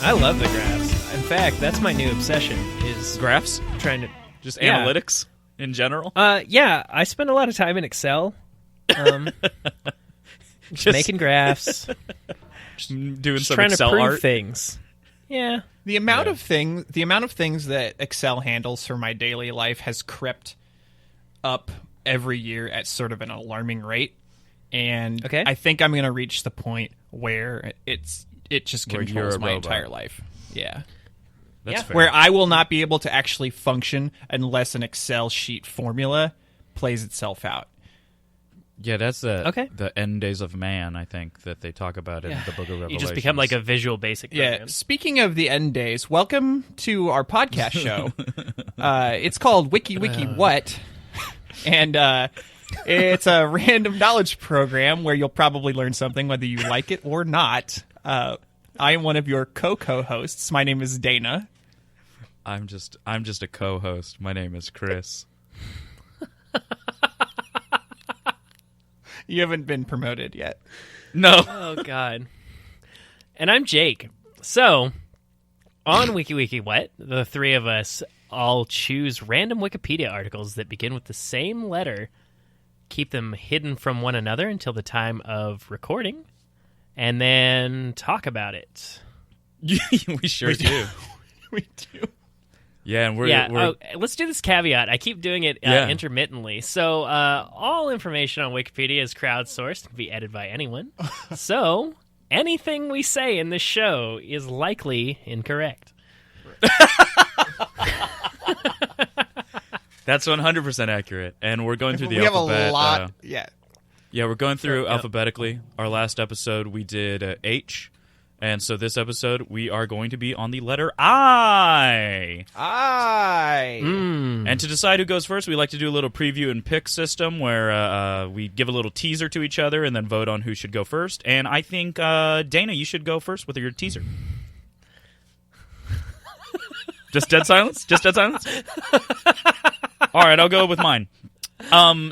I love the graphs. In fact, that's my new obsession, is Graphs? trying to... Just analytics in general? Yeah, I spend a lot of time in Excel. Just making graphs. Doing some trying Excel to prove art? things. Yeah. The amount of things that Excel handles for my daily life has crept up every year at sort of an alarming rate. And I think I'm going to reach the point where it just controls my entire life. Yeah. That's fair. Where I will not be able to actually function unless an Excel sheet formula plays itself out. Yeah, that's the end days of man, I think, that they talk about in the Book of Revelation. You just become like a Visual Basic program. Yeah, speaking of the end days, welcome to our podcast show. It's called Wiki Wiki What? And it's a random knowledge program where you'll probably learn something whether you like it or not. I am one of your co-hosts. My name is Dana. I'm just a co-host. My name is Chris. You haven't been promoted yet. No. Oh, God. And I'm Jake. So, on Wiki Wiki What, the three of us all choose random Wikipedia articles that begin with the same letter, keep them hidden from one another until the time of recording, and then talk about it. We sure do. We do. Yeah, and we're let's do this caveat. I keep doing it intermittently. So all information on Wikipedia is crowdsourced, can be edited by anyone. So anything we say in this show is likely incorrect. That's 100% accurate. And we're going through the we alphabet. Have a lot. Yeah, we're going through alphabetically. Our last episode we did H. And so this episode, we are going to be on the letter I. And to decide who goes first, we like to do a little preview and pick system where we give a little teaser to each other and then vote on who should go first. And I think, Dana, you should go first with your teaser. Just dead silence? Just dead silence? All right, I'll go with mine.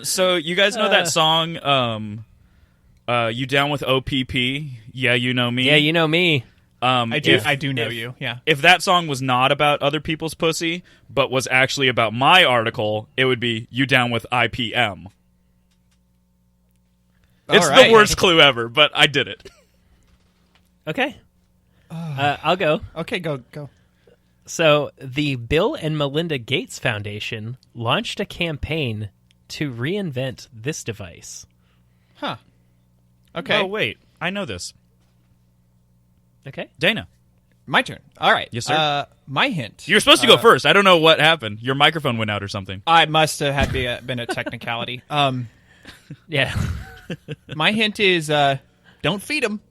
So you guys know that song... You down with OPP? Yeah, you know me. Yeah, you know me. I do know you. Yeah. If that song was not about other people's pussy, but was actually about my article, it would be you down with IPM. It's the worst clue ever, but I did it. Okay. I'll go. Okay, go. So, the Bill and Melinda Gates Foundation launched a campaign to reinvent this device. Huh. Okay. Oh, wait. I know this. Okay. Dana. My turn. All right. Yes, sir. My hint. You're supposed to go first. I don't know what happened. Your microphone went out or something. I must have been a technicality. Yeah. My hint is don't feed them.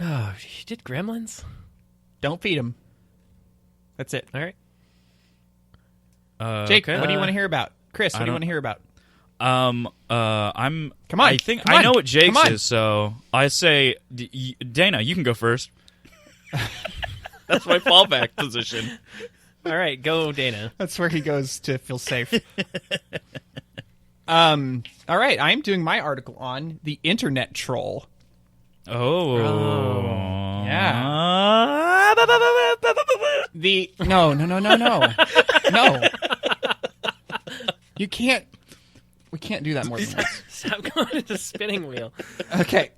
Oh, you did Gremlins? Don't feed them. That's it. All right. Jake, okay. what do you want to hear about? Chris, what do you want to hear about? Come on. I know what Jake's is, so I say, Dana, you can go first. That's my fallback position. All right, go, Dana. That's where he goes to feel safe. All right, I'm doing my article on the internet troll. Oh. Yeah. No. No. You can't. We can't do that more than once. Stop going to the spinning wheel. Okay.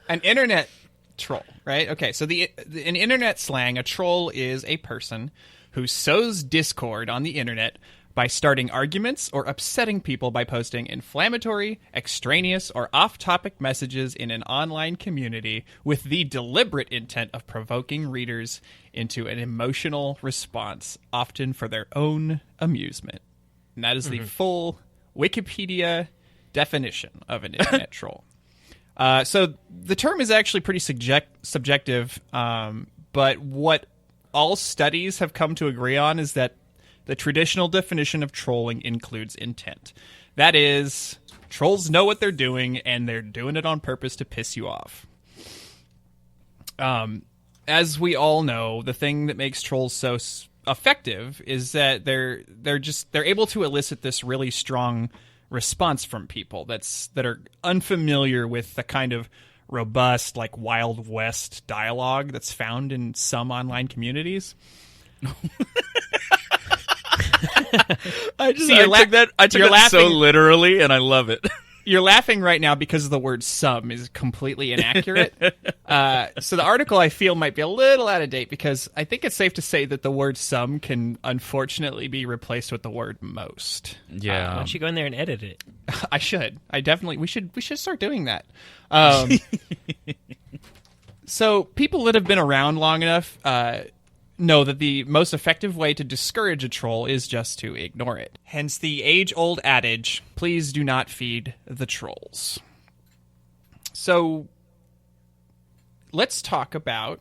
An internet troll, right? Okay, so in internet slang, a troll is a person who sows discord on the internet by starting arguments or upsetting people by posting inflammatory, extraneous, or off-topic messages in an online community with the deliberate intent of provoking readers into an emotional response, often for their own amusement. And that is the full Wikipedia definition of an internet troll. So the term is actually pretty subjective, but what all studies have come to agree on is that the traditional definition of trolling includes intent. That is, trolls know what they're doing, and they're doing it on purpose to piss you off. As we all know, the thing that makes trolls so effective is that they're able to elicit this really strong response from people that are unfamiliar with the kind of robust, like Wild West dialogue that's found in some online communities. I took that so literally, and I love it. You're laughing right now because the word "some" is completely inaccurate. So the article, I feel, might be a little out of date because I think it's safe to say that the word "some" can unfortunately be replaced with the word "most." Yeah. Why don't you go in there and edit it? I should. We should start doing that. So people that have been around long enough know that the most effective way to discourage a troll is just to ignore it. Hence the age-old adage, please do not feed the trolls. So let's talk about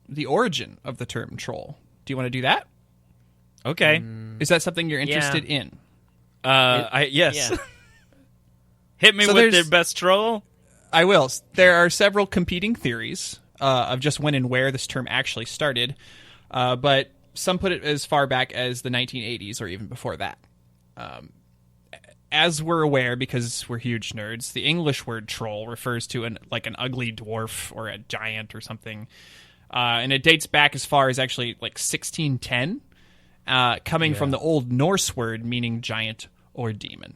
the origin of the term troll. Do you want to do that? Okay. Is that something you're interested in? Yes. Yeah. Hit me So with there's- the best troll. I will. There are several competing theories of just when and where this term actually started, but some put it as far back as the 1980s or even before that. As we're aware, because we're huge nerds, the English word troll refers to an ugly dwarf or a giant or something, and it dates back as far as actually like 1610, coming from the Old Norse word meaning giant or demon.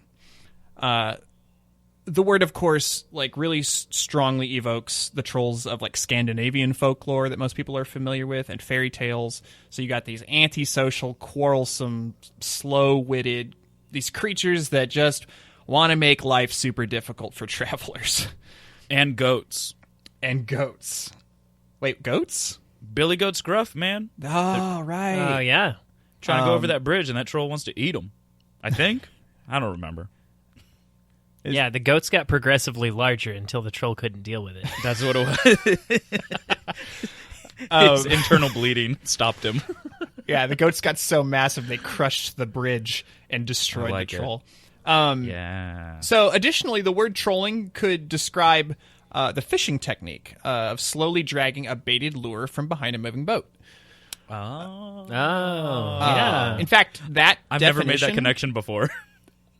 The word, of course, like really strongly evokes the trolls of like Scandinavian folklore that most people are familiar with and fairy tales. So you got these antisocial, quarrelsome, slow-witted, these creatures that just want to make life super difficult for travelers. And goats. And goats. Wait, goats? Billy Goat's gruff, man. Oh, right. Oh, yeah. Trying to go over that bridge, and that troll wants to eat him. I think. I don't remember. Yeah, the goats got progressively larger until the troll couldn't deal with it. That's what it was. His internal bleeding stopped him. Yeah, the goats got so massive they crushed the bridge and destroyed like the it. troll. Yeah. So, additionally, the word trolling could describe the fishing technique of slowly dragging a baited lure from behind a moving boat. Oh. Yeah. In fact, that I've never made that definition- connection before.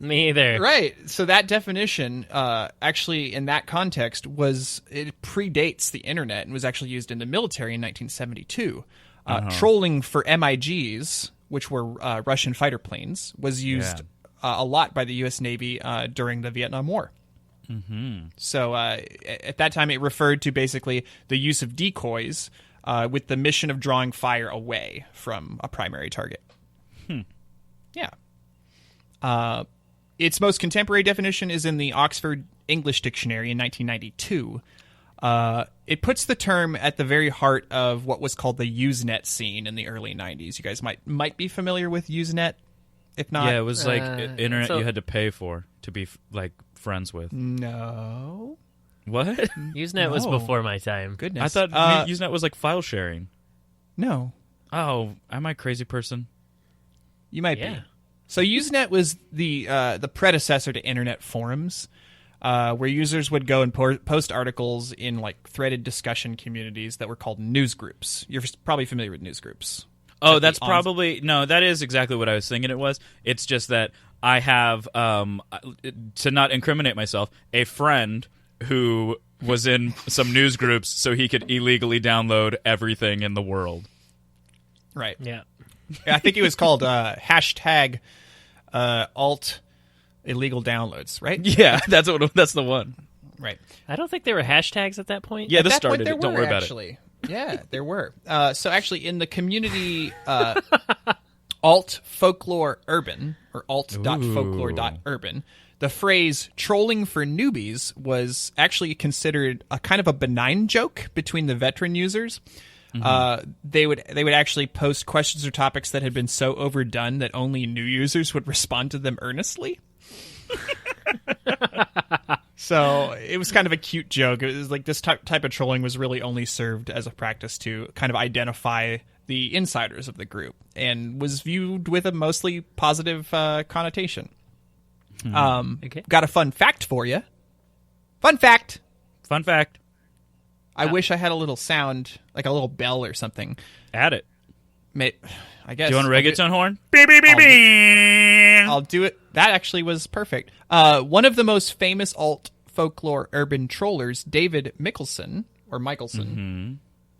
Me either. Right. So that definition, actually, in that context, it predates the internet and was actually used in the military in 1972. Trolling for MiGs, which were Russian fighter planes, was used a lot by the U.S. Navy during the Vietnam War. Mm-hmm. So at that time, it referred to basically the use of decoys with the mission of drawing fire away from a primary target. Yeah. Its most contemporary definition is in the Oxford English Dictionary in 1992. It puts the term at the very heart of what was called the Usenet scene in the early 90s. You guys might be familiar with Usenet, if not. Yeah, it was like internet so- you had to pay for to be like friends with. No. What? Usenet was No. before my time. Goodness. I thought Usenet was like file sharing. No. Oh, am I a crazy person? You might Yeah. be. So Usenet was the predecessor to internet forums, where users would go and post articles in like threaded discussion communities that were called news groups. You're probably familiar with news groups. Oh, At that's the probably no. That is exactly what I was thinking. It was. It's just that I have, to not incriminate myself, a friend who was in some news groups, so he could illegally download everything in the world. Right. Yeah. I think it was called hashtag alt illegal downloads. Right. Yeah, that's the one. Right. I don't think there were hashtags at that point. Yeah, At this that point, started there it. Don't were, worry about actually. Yeah, there were. So actually, in the community alt folklore urban or alt.folklore.urban, the phrase trolling for newbies was actually considered a kind of a benign joke between the veteran users. They would actually post questions or topics that had been so overdone that only new users would respond to them earnestly. So it was kind of a cute joke. It was like this type of trolling was really only served as a practice to kind of identify the insiders of the group and was viewed with a mostly positive connotation. Okay. Got a fun fact for you. Fun fact. Fun fact. I wish I had a little sound, like a little bell or something. Add it. I guess. Do you want a reggaeton horn? Beep, beep, beep, beep. I'll do it. That actually was perfect. One of the most famous alt folklore urban trollers, David Michelson,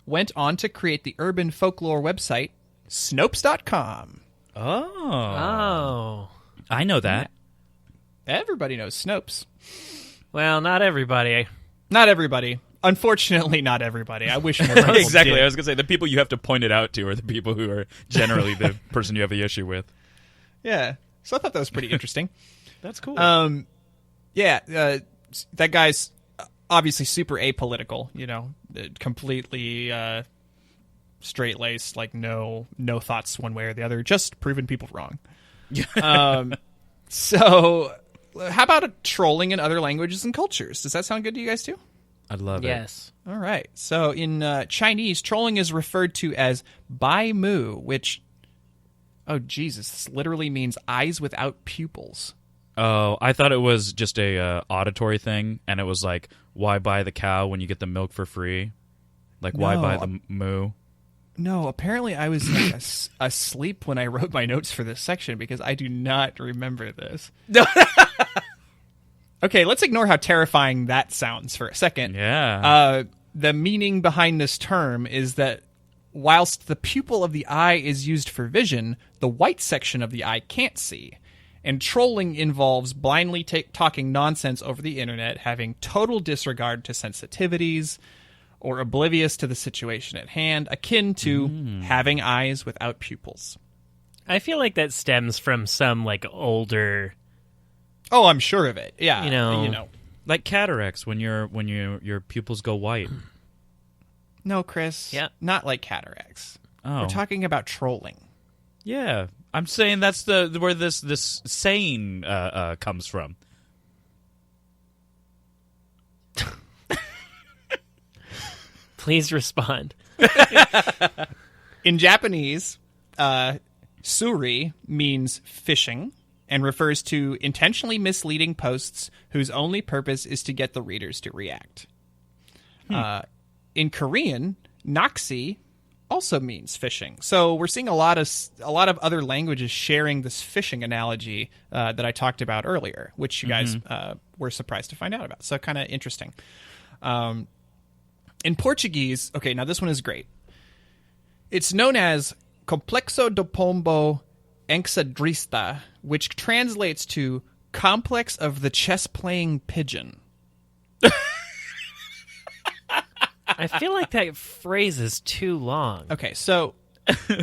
went on to create the urban folklore website, Snopes.com. Oh. Oh. I know that. Everybody knows Snopes. Well, not everybody. Not everybody. Unfortunately, not everybody. I wish more people Exactly. did. I was going to say, the people you have to point it out to are the people who are generally the person you have the issue with. Yeah. So I thought that was pretty interesting. That's cool. That guy's obviously super apolitical, completely straight-laced, like no thoughts one way or the other, just proving people wrong. So how about trolling in other languages and cultures? Does that sound good to you guys too? I'd love it. Yes. All right. So in Chinese, trolling is referred to as bai mu, which, oh Jesus, this literally means eyes without pupils. Oh, I thought it was just a auditory thing, and it was like, why buy the cow when you get the milk for free? Like, why No, buy the moo? No, apparently I was asleep when I wrote my notes for this section because I do not remember this. Okay, let's ignore how terrifying that sounds for a second. Yeah. The meaning behind this term is that whilst the pupil of the eye is used for vision, the white section of the eye can't see. And trolling involves blindly talking nonsense over the internet, having total disregard to sensitivities, or oblivious to the situation at hand, akin to having eyes without pupils. I feel like that stems from some older. Oh, I'm sure of it. Yeah, You know. Like cataracts when your pupils go white. No, Chris. Yeah. Not like cataracts. Oh. We're talking about trolling. Yeah. I'm saying that's where this saying comes from. Please respond. In Japanese, suri means phishing and refers to intentionally misleading posts whose only purpose is to get the readers to react. In Korean, naksi also means phishing. So we're seeing a lot of other languages sharing this phishing analogy that I talked about earlier, which you guys were surprised to find out about. So kind of interesting. In Portuguese, okay, now this one is great. It's known as Complexo do Pombo Enxadrista, which translates to complex of the chess-playing pigeon. I feel like that phrase is too long. Okay, so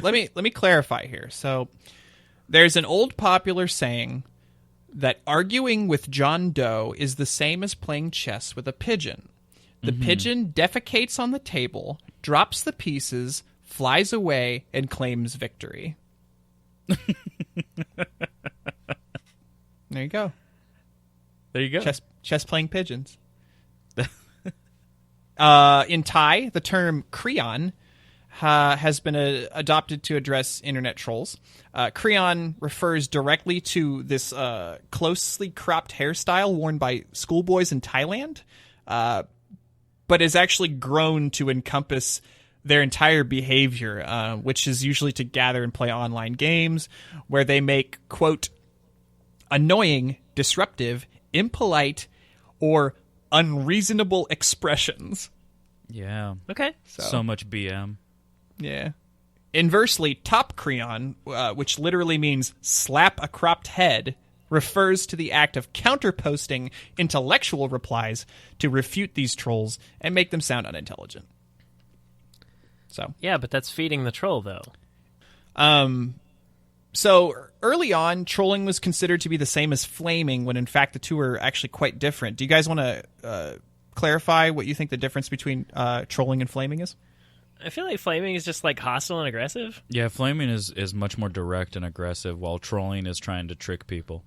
let me clarify here. So there's an old popular saying that arguing with John Doe is the same as playing chess with a pigeon. The pigeon defecates on the table, drops the pieces, flies away, and claims victory. There you go. There you go. Chess playing pigeons. In Thai, the term Creon has been adopted to address internet trolls. Creon refers directly to this closely cropped hairstyle worn by schoolboys in Thailand, but is actually grown to encompass their entire behavior, which is usually to gather and play online games where they make, quote, annoying, disruptive, impolite, or unreasonable expressions. Yeah. Okay. So much BM. Yeah. Inversely, top creon, which literally means slap a cropped head, refers to the act of counterposting intellectual replies to refute these trolls and make them sound unintelligent. So Yeah, but that's feeding the troll, though. So early on, trolling was considered to be the same as flaming, when in fact the two are actually quite different. Do you guys want to clarify what you think the difference between trolling and flaming is? I feel like flaming is just hostile and aggressive. Yeah, flaming is much more direct and aggressive, while trolling is trying to trick people.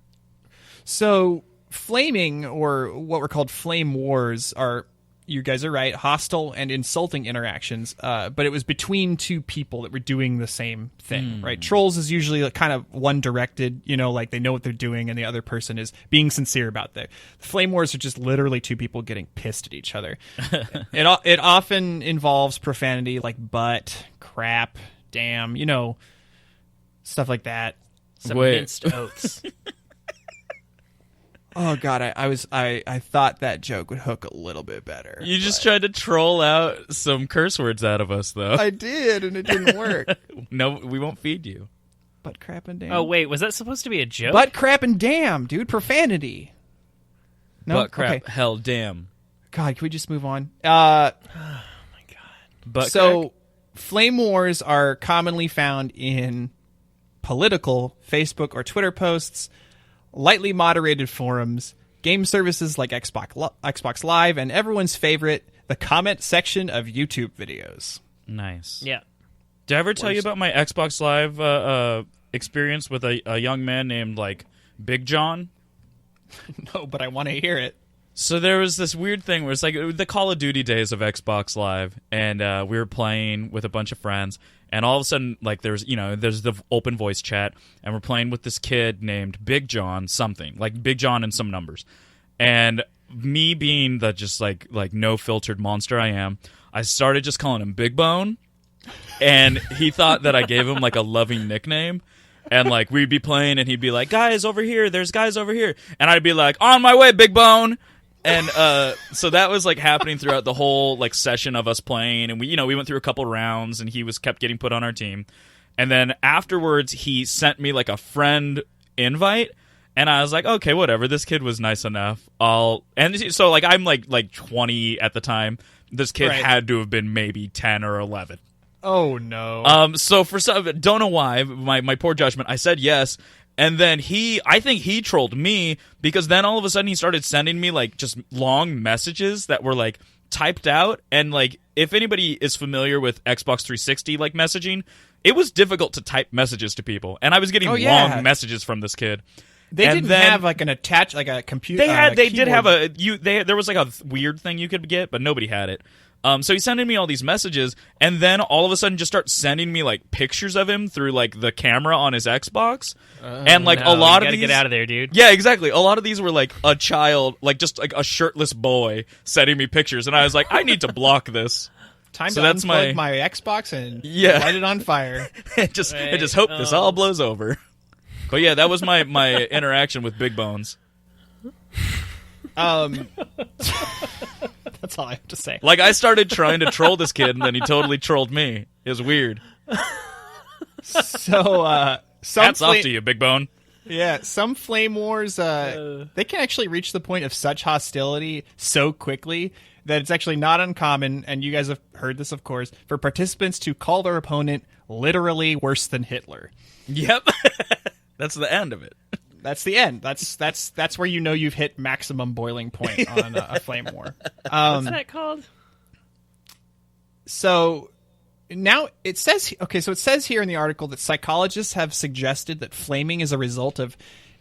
So flaming, or what were called flame wars, are, you guys are right, hostile and insulting interactions, but it was between two people that were doing the same thing, right? Trolls is usually kind of one-directed, like they know what they're doing and the other person is being sincere about that. Flame wars are just literally two people getting pissed at each other. It often involves profanity like butt, crap, damn, stuff like that. Some Wait. minced oaths. Oh God, I thought that joke would hook a little bit better. You just tried to troll out some curse words out of us, though. I did, and it didn't work. No, we won't feed you. Butt crap and damn. Oh, wait, was that supposed to be a joke? Butt crap and damn, dude. Profanity. No? Butt crap, Okay. hell, damn. God, can we just move on? Butt So, crack? flame wars are commonly found in political Facebook or Twitter posts, lightly moderated forums, game services like Xbox Live, and everyone's favorite, the comment section of YouTube videos. Nice. Yeah. Did I ever tell you about my Xbox Live experience with a young man named, Big John? No, but I want to hear it. So there was this weird thing where it's like the Call of Duty days of Xbox Live, and we were playing with a bunch of friends, and all of a sudden, there's the open voice chat, and we're playing with this kid named Big John something, like Big John and some numbers. And me being the just no filtered monster I am, I started just calling him Big Bone, and he thought that I gave him a loving nickname. And we'd be playing, and he'd be like, "Guys over here, there's guys over here," and I'd be like, "On my way, Big Bone." And so that was happening throughout the whole session of us playing, and we went through a couple rounds, and he kept getting put on our team. And then afterwards, he sent me a friend invite, and I was like, okay, whatever. This kid was nice enough. And so I'm 20 at the time. This kid Right. had to have been maybe 10 or 11. Oh, no. So for some, don't know why, my poor judgment, I said yes, and then I think he trolled me, because then all of a sudden he started sending me just long messages that were typed out, and if anybody is familiar with Xbox 360 messaging, it was difficult to type messages to people, and I was getting long messages from this kid. They and didn't then- have a computer. They did have there was a weird thing you could get, but nobody had it. So he's sending me all these messages, and then all of a sudden just starts sending me pictures of him through the camera on his Xbox, and No, a lot you of gotta these. get out of there, dude. Yeah, exactly. A lot of these were a child, just a shirtless boy sending me pictures, and I was like, I need to block this. Time So to that's unplug my- my Xbox and Yeah. light it on fire. I just hope this all blows over. But yeah, that was my interaction with Big Bones. That's all I have to say. I started trying to troll this kid, and then he totally trolled me. It was weird. So, Hats off to you, Big Bone. Yeah, some flame wars, they can actually reach the point of such hostility so quickly that it's actually not uncommon, and you guys have heard this, of course, for participants to call their opponent literally worse than Hitler. Yep. That's the end of it. That's the end. That's where you've hit maximum boiling point on a flame war. What's that called? So now it says here in the article that psychologists have suggested that flaming is a result of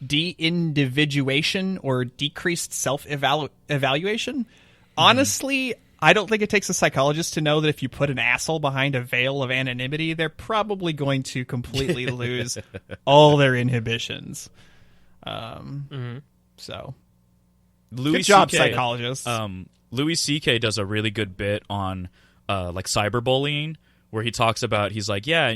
de-individuation or decreased self-evaluation. Honestly, I don't think it takes a psychologist to know that if you put an asshole behind a veil of anonymity, they're probably going to completely lose all their inhibitions. So good job, psychologists. Louis C.K. does a really good bit on cyberbullying, where he talks about, he's like, yeah,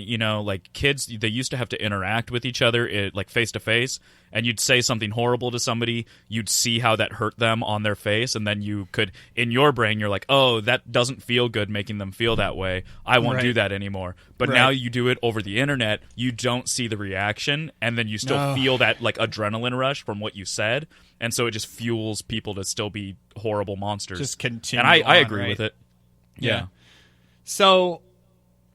kids, they used to have to interact with each other face to face, and you'd say something horrible to somebody, you'd see how that hurt them on their face, and then you could, in your brain, you're like, oh, that doesn't feel good making them feel that way, I won't do that anymore. But now you do it over the internet, you don't see the reaction, and then you still feel that adrenaline rush from what you said, and so it just fuels people to still be horrible monsters. Just continue. And I on, agree right? with it. Yeah. So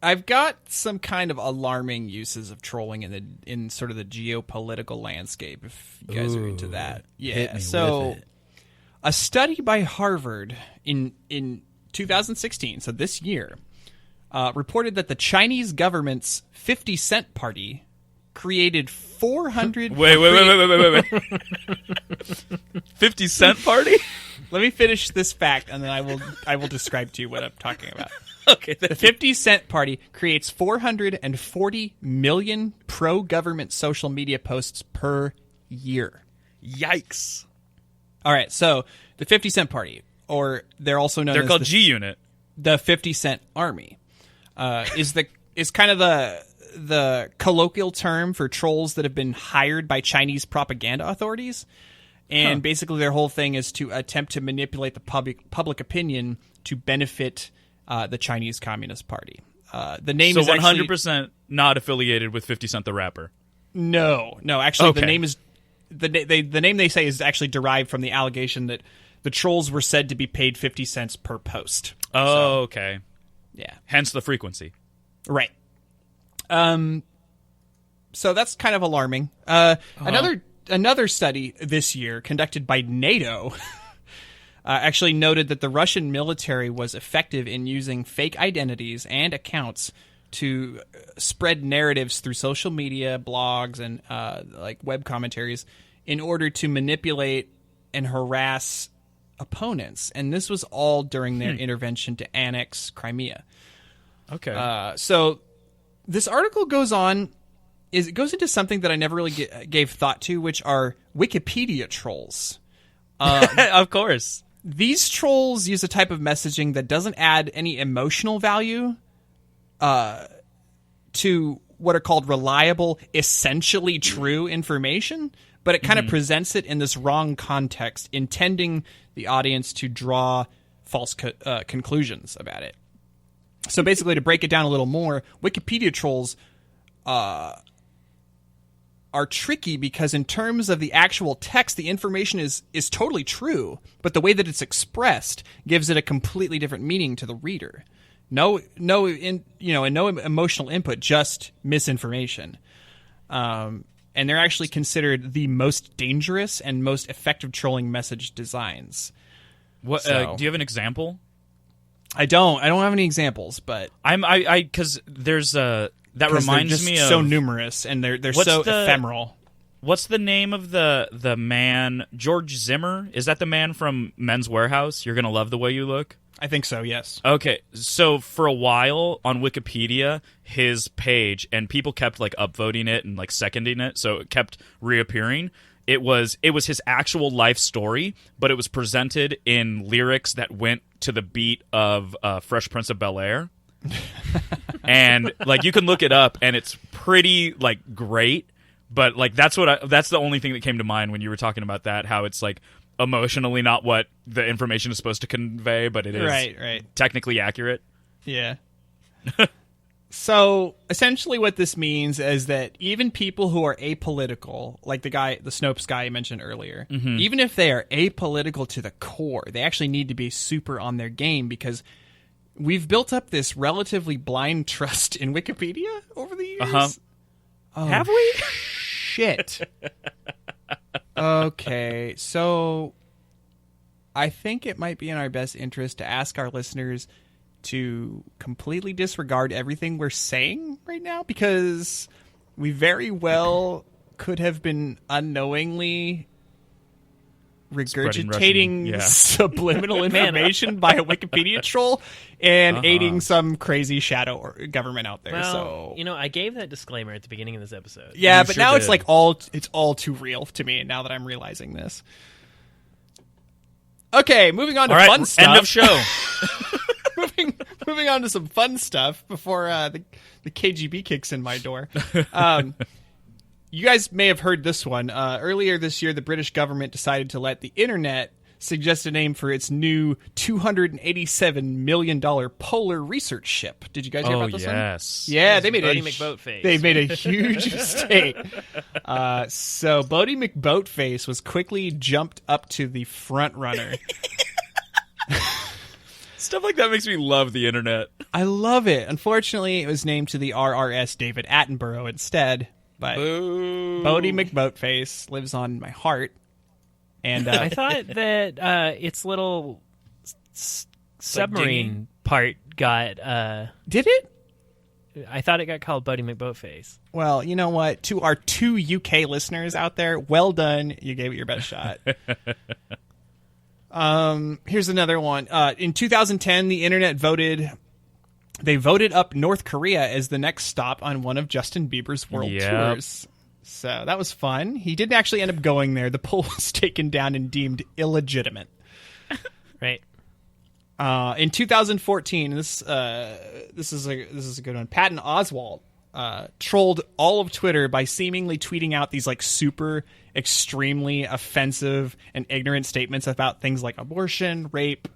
I've got some kind of alarming uses of trolling in sort of the geopolitical landscape, if you guys are into that. Yeah. hit me So with it. a study by Harvard in 2016, so this year, reported that the Chinese government's 50 Cent Party created 400... Wait. 50 Cent Party? Let me finish this fact, and then I will describe to you what I'm talking about. Okay. The 50 Cent Party creates 440 million pro-government social media posts per year. Yikes. All right, so the 50 Cent Party, or they're also known They're as called G-Unit. the 50 Cent Army, is kind of the colloquial term for trolls that have been hired by Chinese propaganda authorities. And basically their whole thing is to attempt to manipulate the public opinion to benefit the Chinese Communist Party. The name So is actually... 100% not affiliated with 50 Cent the rapper. No. Actually, Okay. the name is... The name they say is actually derived from the allegation that the trolls were said to be paid 50 cents per post. Oh, okay. Yeah. Hence the frequency. Right. So that's kind of alarming. Another study this year conducted by NATO actually noted that the Russian military was effective in using fake identities and accounts to spread narratives through social media, blogs, and like web commentaries in order to manipulate and harass opponents. And this was all during their intervention to annex Crimea. Okay. So this article goes into something that I never really gave thought to, which are Wikipedia trolls. Of course. These trolls use a type of messaging that doesn't add any emotional value to what are called reliable, essentially true information, but it kind of presents it in this wrong context, intending the audience to draw false conclusions about it. So basically, to break it down a little more, Wikipedia trolls are tricky because in terms of the actual text, the information is totally true, but the way that it's expressed gives it a completely different meaning to the reader. No emotional input, just misinformation. And they're actually considered the most dangerous and most effective trolling message designs. What? So- Do you have an example? I don't have any examples, but Because there's that reminds they're just me of so numerous and they're What's so the- ephemeral. What's the name of the man? George Zimmer? Is that the man from Men's Warehouse? You're gonna love the way you look. I think so. Yes. Okay, so for a while on Wikipedia, his page, and people kept like upvoting it and like seconding it, so it kept reappearing. It was his actual life story, but it was presented in lyrics that went to the beat of Fresh Prince of Bel-Air. And like you can look it up, and it's pretty like great. But like that's the only thing that came to mind when you were talking about that. How it's like emotionally not what the information is supposed to convey, but it is Right. technically accurate. Yeah. So essentially what this means is that even people who are apolitical, like the Snopes guy I mentioned earlier, even if they are apolitical to the core, they actually need to be super on their game because we've built up this relatively blind trust in Wikipedia over the years. Uh-huh. Oh, Have we? Shit. Okay, so I think it might be in our best interest to ask our listeners to completely disregard everything we're saying right now because we very well could have been unknowingly regurgitating Russian, yeah. subliminal information by a Wikipedia troll and aiding some crazy shadow or government out there. Well, So I gave that disclaimer at the beginning of this episode. yeah, You but sure now did. it's like it's all too real to me now that I'm realizing this. Okay, moving on to All right, fun stuff. end of show. moving on to some fun stuff before the KGB kicks in my door. You guys may have heard this one. Earlier this year, the British government decided to let the internet suggest a name for its new $287 million polar research ship. Did you guys hear about this one? Yes. Yeah, they made Bodie McBoatface. They made a huge mistake. So Bodie McBoatface was quickly jumped up to the front runner. Stuff like that makes me love the internet. I love it. Unfortunately, it was named to the RRS David Attenborough instead. But Boo. Bodie McBoatface lives on my heart. And I thought that its little submarine dinghy? part got did it? I thought it got called Buddy McBoatface. Well, you know what? To our 2 UK listeners out there, well done. You gave it your best shot. Here's another one. In 2010, the internet voted up North Korea as the next stop on one of Justin Bieber's world tours. So that was fun. He didn't actually end up going there. The poll was taken down and deemed illegitimate. Right. In 2014, this is a good one. Patton Oswalt trolled all of Twitter by seemingly tweeting out these like super extremely offensive and ignorant statements about things like abortion, rape,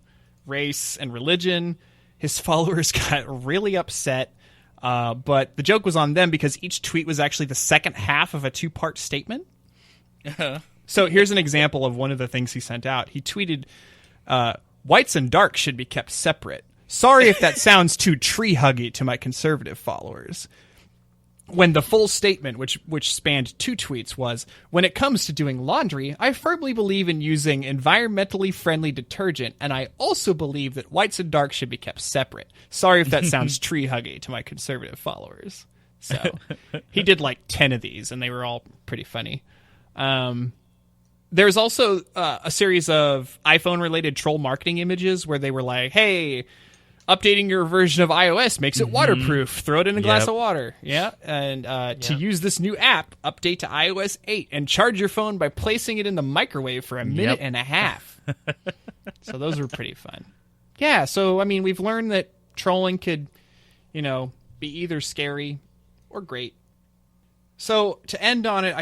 race, and religion. His followers got really upset, but the joke was on them because each tweet was actually the second half of a 2-part statement. So here's an example of one of the things he sent out. He tweeted, whites and darks should be kept separate. Sorry if that sounds too tree-huggy to my conservative followers. When the full statement, which spanned 2 tweets, was, when it comes to doing laundry, I firmly believe in using environmentally friendly detergent, and I also believe that whites and darks should be kept separate. Sorry if that sounds tree-huggy to my conservative followers. So he did like 10 of these, and they were all pretty funny. There's also a series of iPhone-related troll marketing images where they were like, hey, updating your version of iOS makes it waterproof. Throw it in a glass of water. Yeah. And to use this new app, update to iOS 8 and charge your phone by placing it in the microwave for a minute and a half. So those were pretty fun. Yeah. So, I mean, we've learned that trolling could, be either scary or great. So to end on it,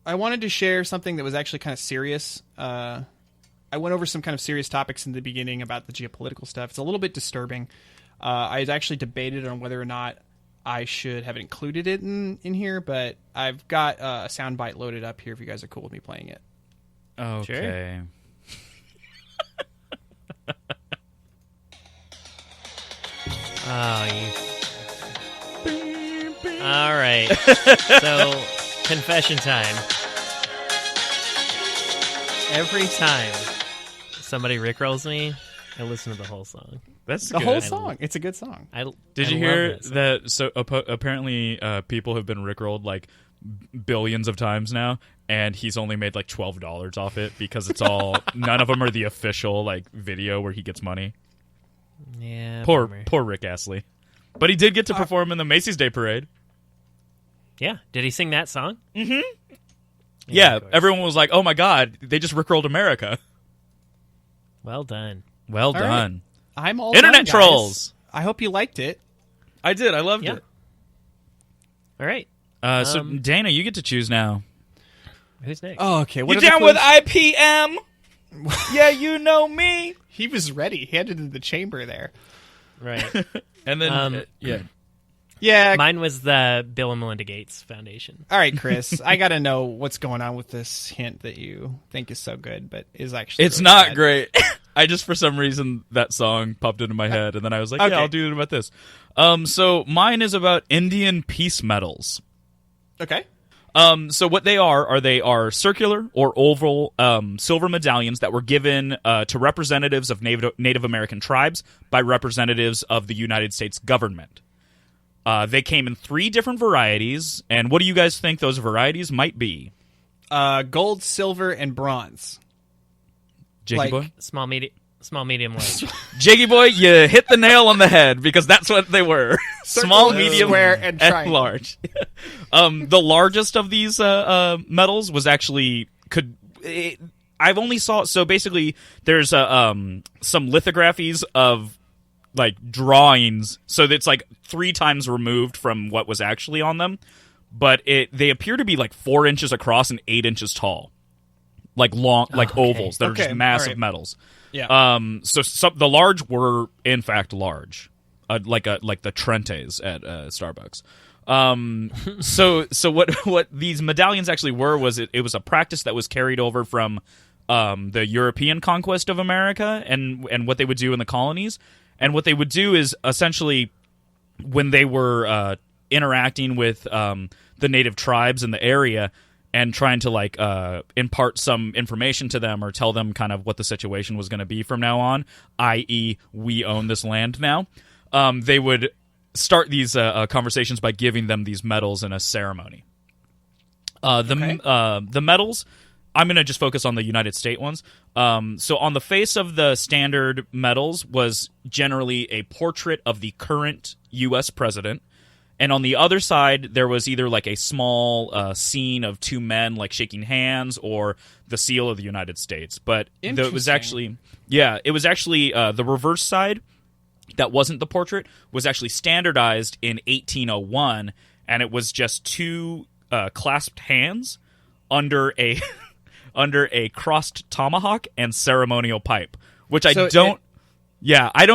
I wanted to share something that was actually kind of serious. I went over some kind of serious topics in the beginning about the geopolitical stuff. It's a little bit disturbing. I had actually debated on whether or not I should have included it in here, but I've got a soundbite loaded up here if you guys are cool with me playing it. Okay. Oh, you. All right. So, confession time. Every time somebody rickrolls me, I listen to the whole song. That's the good. whole song. It's a good song. Did you hear that? So apparently, people have been rickrolled like billions of times now, and he's only made like $12 off it because it's all none of them are the official like video where he gets money. Yeah, poor bummer. Rick Astley, but he did get to perform in the Macy's Day Parade. Yeah, did he sing that song? Mm-hmm. Yeah, everyone was like, "Oh my God, they just rickrolled America." Well done. Well done. Right. I'm all Internet done, guys. Trolls. I hope you liked it. I did. I loved it. All right. So Dana, you get to choose now. Who's next? Oh, okay. You down with IPM? Yeah, you know me. He was ready. He headed into the chamber there. Right. And then Yeah. Mine was the Bill and Melinda Gates Foundation. All right, Chris. I got to know what's going on with this hint that you think is so good, but is actually it's really not bad. great. I just for some reason that song popped into my head, and then I was like, Okay. "Yeah, I'll do it about this." So mine is about Indian peace medals. Okay. So what they are circular or oval silver medallions that were given to representatives of Native American tribes by representatives of the United States government. They came in 3 different varieties, and what do you guys think those varieties might be? Gold, silver, and bronze. Jiggy boy? Small, medium, large. Jiggy boy, you hit the nail on the head because that's what they were. Small, Circle, medium, square, and triangle. large. The largest of these medals was actually I've only saw so basically there's some lithographies of like drawings, so it's like 3 times removed from what was actually on them, but they appear to be like 4 inches across and 8 inches tall, like long, like ovals that are just massive medals. Yeah. So the large were in fact large, like the Trentes at Starbucks. So what these medallions actually were was it was a practice that was carried over from the European conquest of America and what they would do in the colonies. And what they would do is essentially when they were interacting with the native tribes in the area and trying to like impart some information to them or tell them kind of what the situation was going to be from now on, i.e. we own this land now, they would start these conversations by giving them these medals in a ceremony. The medals, I'm going to just focus on the United States ones. So on the face of the standard medals was generally a portrait of the current U.S. president. And on the other side, there was either like a small scene of two men like shaking hands or the seal of the United States. But it was actually, the reverse side that wasn't the portrait was actually standardized in 1801, and it was just two clasped hands under a crossed tomahawk and ceremonial pipe, which I don't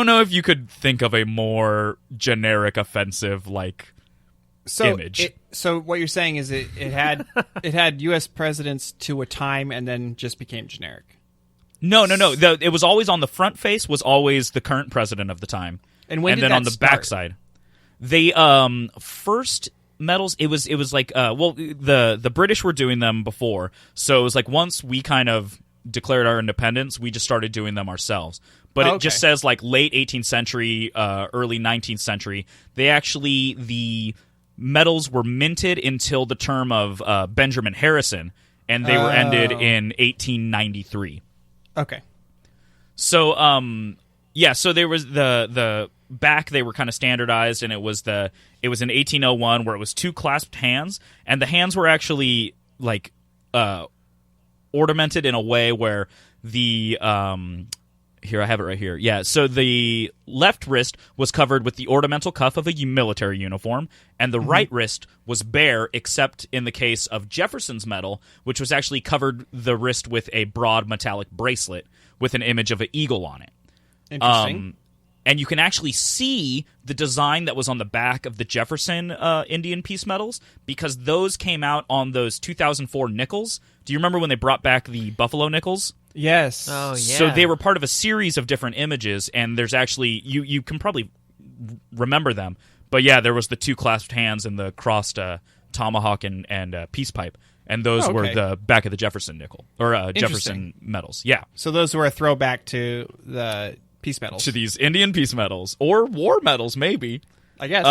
know if you could think of a more generic, offensive image. So what you're saying is it had U.S. presidents to a time and then just became generic. No. It was always on the front face was always the current president of the time, and when and did then that on the start? backside, they first medals. It was like the British were doing them before, so it was like once we kind of declared our independence, we just started doing them ourselves. But it just says like late 18th century, early 19th century. The medals were minted until the term of Benjamin Harrison, and they were ended in 1893. Okay. So, so there was the back, they were kind of standardized, and it was in 1801 where it was two clasped hands, and the hands were actually like ornamented in a way where the here, I have it right here. Yeah, so the left wrist was covered with the ornamental cuff of a military uniform, and the right wrist was bare, except in the case of Jefferson's medal, which was actually covered the wrist with a broad metallic bracelet with an image of an eagle on it. Interesting. And you can actually see the design that was on the back of the Jefferson Indian Peace Medals, because those came out on those 2004 nickels. Do you remember when they brought back the buffalo nickels? Yes. Oh, yeah. So they were part of a series of different images, and there's actually you can probably remember them. But yeah, there was the two clasped hands and the crossed tomahawk and peace pipe, and those were the back of the Jefferson nickel or Jefferson medals. Yeah. So those were a throwback to the peace medals, to these Indian peace medals or war medals, maybe. I guess.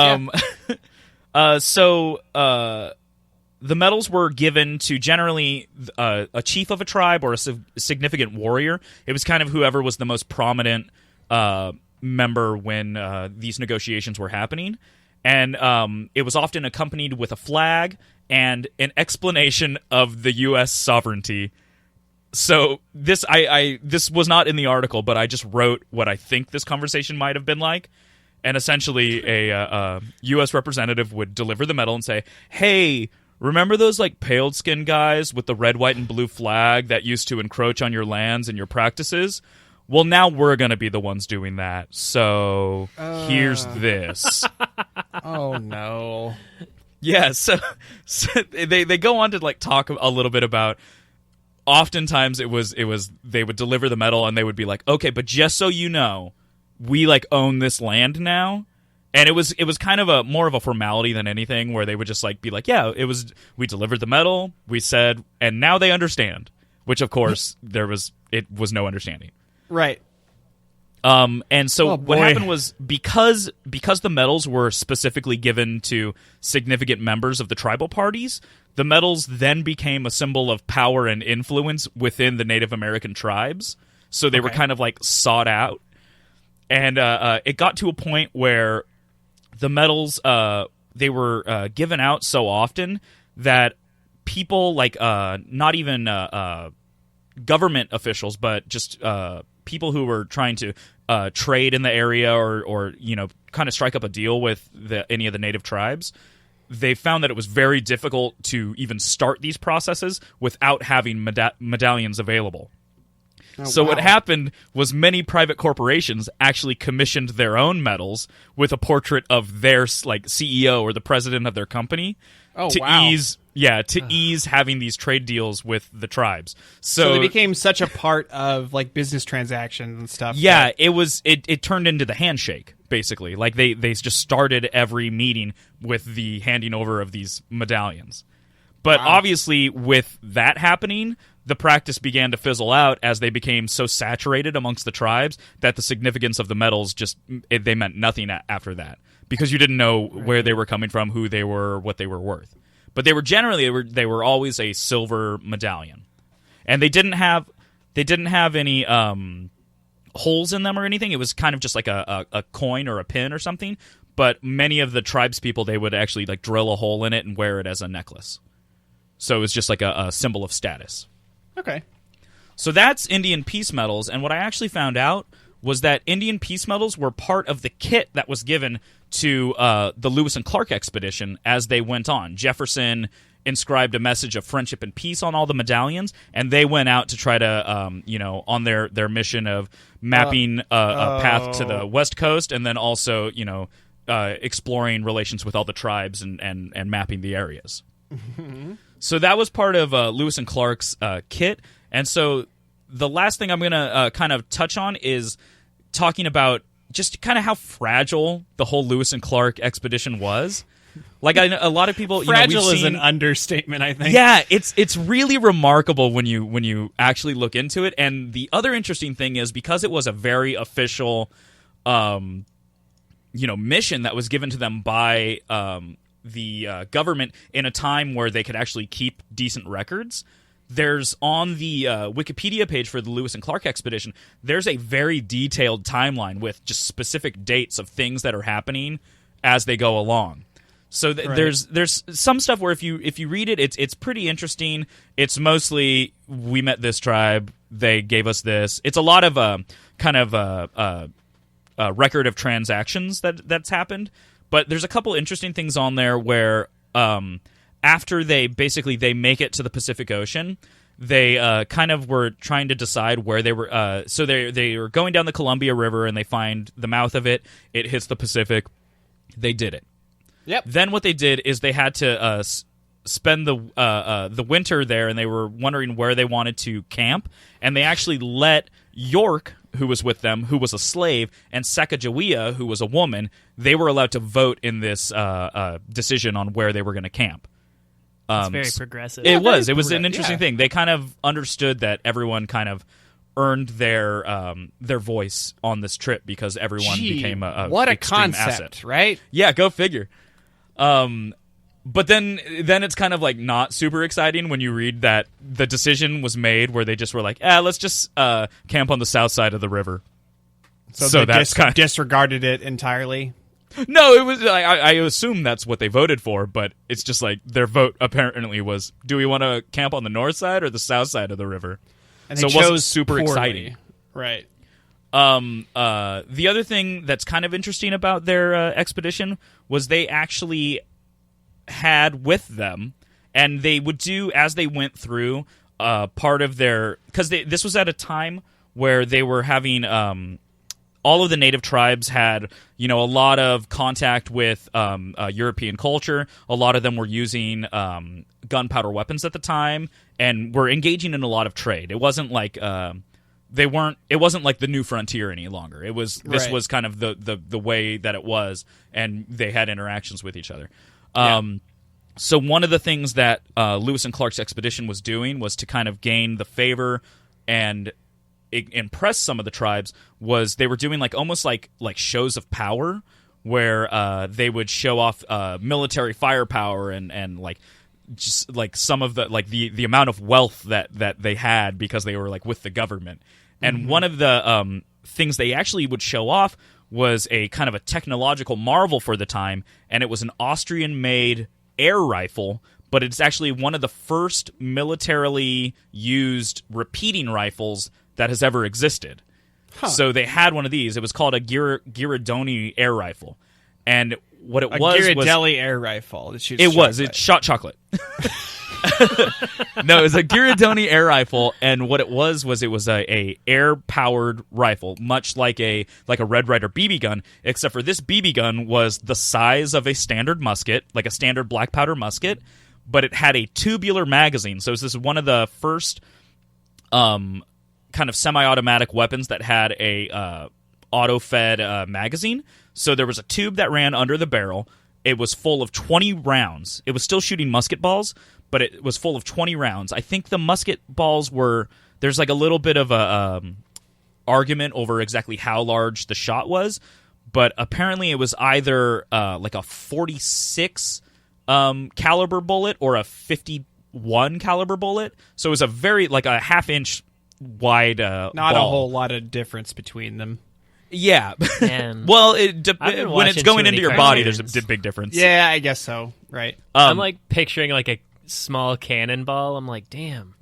The medals were given to generally a chief of a tribe or a significant warrior. It was kind of whoever was the most prominent member when these negotiations were happening. And it was often accompanied with a flag and an explanation of the U.S. sovereignty. So this was not in the article, but I just wrote what I think this conversation might have been like. And essentially a U.S. representative would deliver the medal and say, hey, remember those pale-skinned guys with the red, white, and blue flag that used to encroach on your lands and your practices? Well, now we're going to be the ones doing that. So here's this. Oh, no. Yeah, so they go on to talk a little bit about. Oftentimes it was they would deliver the medal and they would be like, okay, but just so you know, we own this land now. And it was kind of more of a formality than anything, where they would just be like, yeah, we delivered the medal, we said, and now they understand. Which of course it was no understanding. Right. And so what happened was because the medals were specifically given to significant members of the tribal parties, the medals then became a symbol of power and influence within the Native American tribes. So they were kind of sought out. And it got to a point where the medals they were given out so often that people not even government officials, but just people who were trying to trade in the area or kind of strike up a deal with any of the native tribes, they found that it was very difficult to even start these processes without having medallions available. What happened was many private corporations actually commissioned their own medals with a portrait of their CEO or the president of their company ease having these trade deals with the tribes. So they became such a part of business transactions and stuff. Yeah, it turned into the handshake basically. They just started every meeting with the handing over of these medallions. But obviously with that happening, the practice began to fizzle out as they became so saturated amongst the tribes that the significance of the medals they meant nothing after that, because you didn't know where they were coming from, who they were, what they were worth. But they were always a silver medallion, and they didn't have any holes in them or anything. It was kind of just like a coin or a pin or something. But many of the tribes people, they would actually like drill a hole in it and wear it as a necklace. So it was just like a symbol of status. Okay. So that's Indian peace medals, and what I actually found out was that Indian peace medals were part of the kit that was given to the Lewis and Clark expedition as they went on. Jefferson inscribed a message of friendship and peace on all the medallions, and they went out to try to, on their mission of mapping a path to the West Coast, and then also, exploring relations with all the tribes and mapping the areas. So that was part of Lewis and Clark's kit. And so the last thing I'm going to kind of touch on is talking about just kind of how fragile the whole Lewis and Clark expedition was. Like a lot of people, fragile is an understatement, I think. Yeah, it's really remarkable when you actually look into it. And the other interesting thing is, because it was a very official, mission that was given to them by the government in a time where they could actually keep decent records. There's on the Wikipedia page for the Lewis and Clark expedition, there's a very detailed timeline with just specific dates of things that are happening as they go along. So there's some stuff where if you read it, it's pretty interesting. It's mostly, we met this tribe, they gave us this. It's a lot of record of transactions that's happened. But there's a couple interesting things on there where after they make it to the Pacific Ocean, they kind of were trying to decide where they were. So they were going down the Columbia River, and they find the mouth of it. It hits the Pacific. They did it. Yep. Then what they did is they had to spend the winter there, and they were wondering where they wanted to camp. And they actually let York, who was with them, who was a slave, and Sacagawea, who was a woman, they were allowed to vote in this decision on where they were going to camp. It's very progressive. It was an interesting thing. They kind of understood that everyone kind of earned their voice on this trip because everyone became a what a extreme concept, asset. right? Yeah, go figure. But then it's kind of like not super exciting when you read that the decision was made where they just were like, let's just camp on the south side of the river. So they disregarded it entirely? No, it was. I assume that's what they voted for, but it's just like their vote apparently was: do we want to camp on the north side or the south side of the river? And so they it wasn't chose super poorly. exciting, right? The other thing that's kind of interesting about their expedition was they actually had with them, and they would do as they went through part of their, because this was at a time where they were having all of the native tribes had a lot of contact with European culture. A lot of them were using gunpowder weapons at the time and were engaging in a lot of trade. It wasn't like it wasn't like the new frontier any longer. This was kind of the way that it was, and they had interactions with each other. So one of the things that Lewis and Clark's expedition was doing was to kind of gain the favor and impress some of the tribes. Was they were doing almost like shows of power where they would show off military firepower and just some of the amount of wealth that they had because they were with the government. And one of the things they actually would show off was a kind of a technological marvel for the time, and it was an Austrian-made air rifle, but it's actually one of the first militarily used repeating rifles that has ever existed. Huh. So they had one of these. It was called a Ghirardelli air rifle. And what it was Ghirardelli air rifle. It shot chocolate. No, it was a Ghirardelli air rifle, and what it was a air-powered rifle, much like a Red Ryder BB gun, except for this BB gun was the size of a standard musket, like a standard black powder musket, but it had a tubular magazine. So this is one of the first kind of semi-automatic weapons that had a auto-fed magazine. So there was a tube that ran under the barrel. It was full of 20 rounds. It was still shooting musket balls, but it was full of 20 rounds. I think the musket balls were... There's like a little bit of a argument over exactly how large the shot was, but apparently it was either like a 46 caliber bullet or a 51 caliber bullet. So it was a very, like a half-inch wide Not ball. a whole lot of difference between them. Yeah. Man. Well, I've been when it's watching going too into many your body, cartoons. there's a big difference. Yeah, I guess so. Right. I'm like picturing like a small cannonball. I'm like, damn.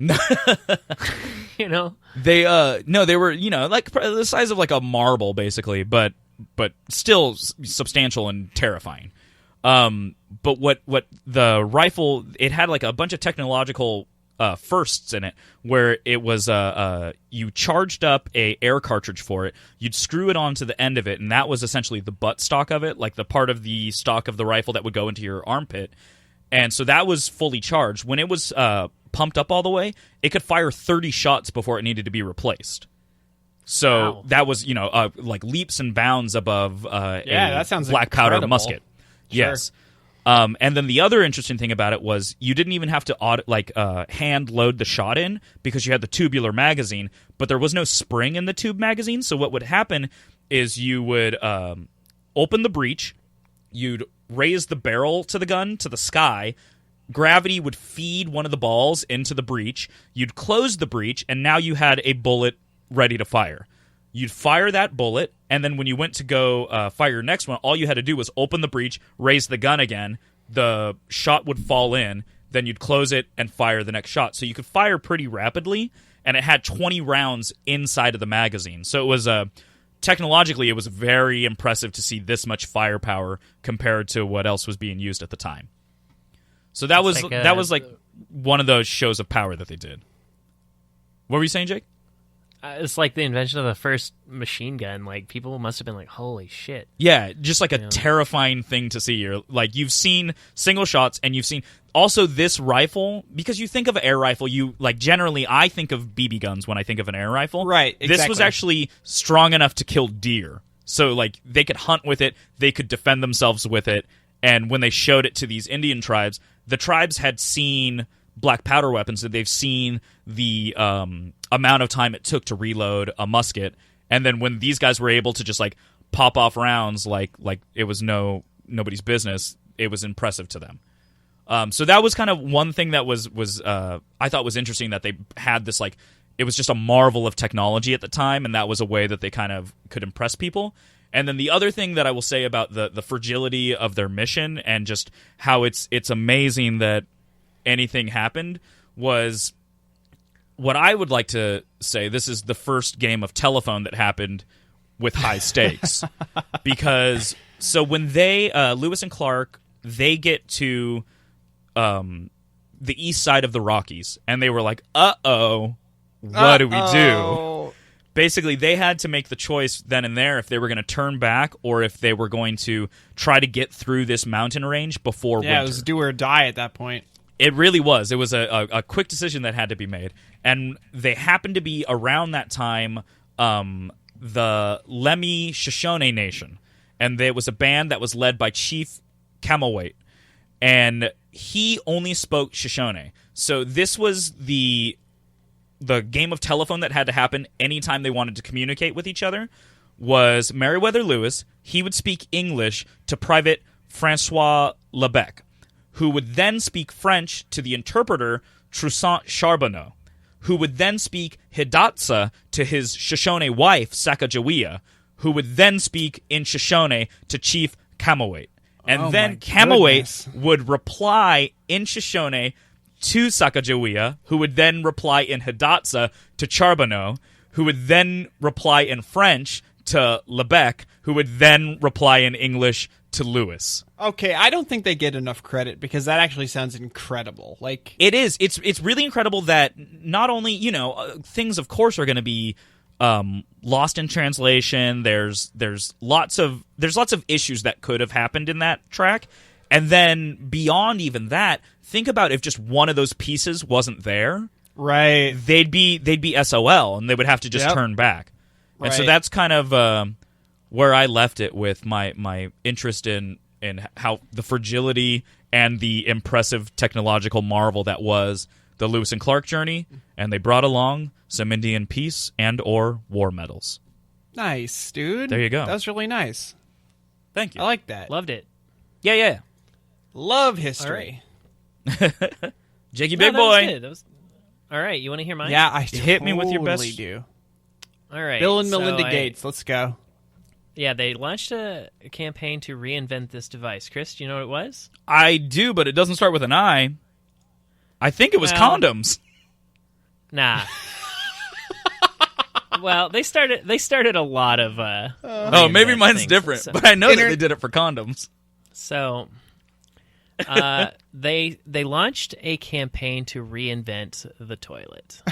You know? They were, like the size of like a marble basically, but still substantial and terrifying. But what the rifle, it had like a bunch of technological firsts in it, where it was you charged up a air cartridge for it, you'd screw it onto the end of it, and that was essentially the butt stock of it, like the part of the stock of the rifle that would go into your armpit. And so that was fully charged. When it was pumped up all the way, it could fire 30 shots before it needed to be replaced. So Wow. that was, like leaps and bounds above that sounds black powder incredible. musket. Sure. Yes. And then the other interesting thing about it was you didn't even have to hand load the shot in, because you had the tubular magazine, but there was no spring in the tube magazine. So what would happen is you would open the breech, you'd raise the barrel to the gun to the sky, gravity would feed one of the balls into the breech, you'd close the breech, and now you had a bullet ready to fire. You'd fire that bullet, and then when you went to go fire your next one, all you had to do was open the breech, raise the gun again, the shot would fall in, then you'd close it and fire the next shot. So you could fire pretty rapidly, and it had 20 rounds inside of the magazine. So it was technologically, it was very impressive to see this much firepower compared to what else was being used at the time. So that was like one of those shows of power that they did. What were you saying, Jake? It's like the invention of the first machine gun. Like, people must have been like, holy shit. Yeah, just like a terrifying thing to see. You've seen single shots, and you've seen also this rifle, because you think of an air rifle, generally I think of BB guns when I think of an air rifle. Right, This was exactly. actually strong enough to kill deer. So like they could hunt with it, they could defend themselves with it, and when they showed it to these Indian tribes, the tribes had seen black powder weapons, that they've seen the amount of time it took to reload a musket, and then when these guys were able to just like pop off rounds like it was nobody's business, it was impressive to them. So that was kind of one thing that was I thought was interesting, that they had this, like, it was just a marvel of technology at the time, and that was a way that they kind of could impress people. And then the other thing that I will say about the fragility of their mission, and just how it's amazing that anything happened, was what I would like to say. This is the first game of telephone that happened with high stakes. Because so when they Lewis and Clark, they get to the east side of the Rockies, and they were like, what do we do? Basically, they had to make the choice then and there if they were going to turn back, or if they were going to try to get through this mountain range before winter. Yeah, it was do or die at that point. It really was. It was a quick decision that had to be made. And they happened to be around that time the Lemhi Shoshone Nation. And there was a band that was led by Chief Camelweight. And he only spoke Shoshone. So this was the game of telephone that had to happen anytime they wanted to communicate with each other. Was Meriwether Lewis. He would speak English to Private Francois Lebec, who would then speak French to the interpreter Toussaint Charbonneau, who would then speak Hidatsa to his Shoshone wife, Sacagawea, who would then speak in Shoshone to Chief Camelweight. And then Camelweight would reply in Shoshone to Sacagawea, who would then reply in Hidatsa to Charbonneau, who would then reply in French to Lebec, who would then reply in English to Lewis. Okay, I don't think they get enough credit, because that actually sounds incredible. Like, it is. It's really incredible that not only, things of course are going to be lost in translation. There's lots of issues that could have happened in that track. And then beyond even that, think about if just one of those pieces wasn't there. right. They'd be SOL, and they would have to just turn back. And so Right. that's kind of where I left it with my interest in and how the fragility and the impressive technological marvel that was the Lewis and Clark journey, and they brought along some Indian peace and or war medals. Nice, dude. There you go. That was really nice. Thank you. I like that. Loved it. Yeah. Love history. Jakey No, Big that was Boy. good. That was... All right, you want to hear mine? Yeah, I Hit me with your totally best- do. All right. Bill and so Melinda Gates. Let's go. Yeah, they launched a campaign to reinvent this device. Chris, do you know what it was? I do, but it doesn't start with an I. I think it was Well- condoms. Nah. Well, they started a lot of. Oh, maybe reinvent mine's things. different, So, but I know that they did it for condoms. so they launched a campaign to reinvent the toilet.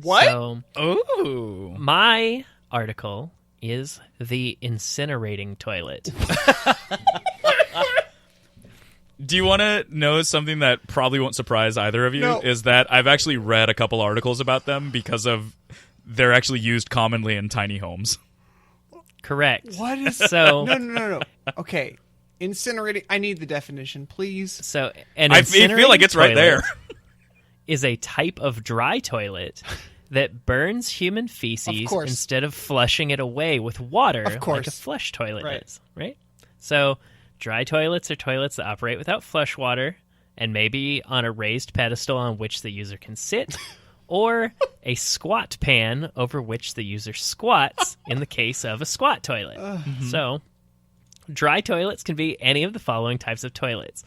What? So Ooh. my article is the Incinerating Toilet. Do you want to know something that probably won't surprise either of you? No. Is that I've actually read a couple articles about them because of they're actually used commonly in tiny homes. Correct. What is... So No. Okay. Incinerating... I need the definition, please. So an I feel like it's right there. Is a type of dry toilet that burns human feces Of course. instead of flushing it away with water Of course. like a flush toilet Right. does, right? So dry toilets are toilets that operate without flush water and maybe on a raised pedestal on which the user can sit, or a squat pan over which the user squats in the case of a squat toilet. So dry toilets can be any of the following types of toilets.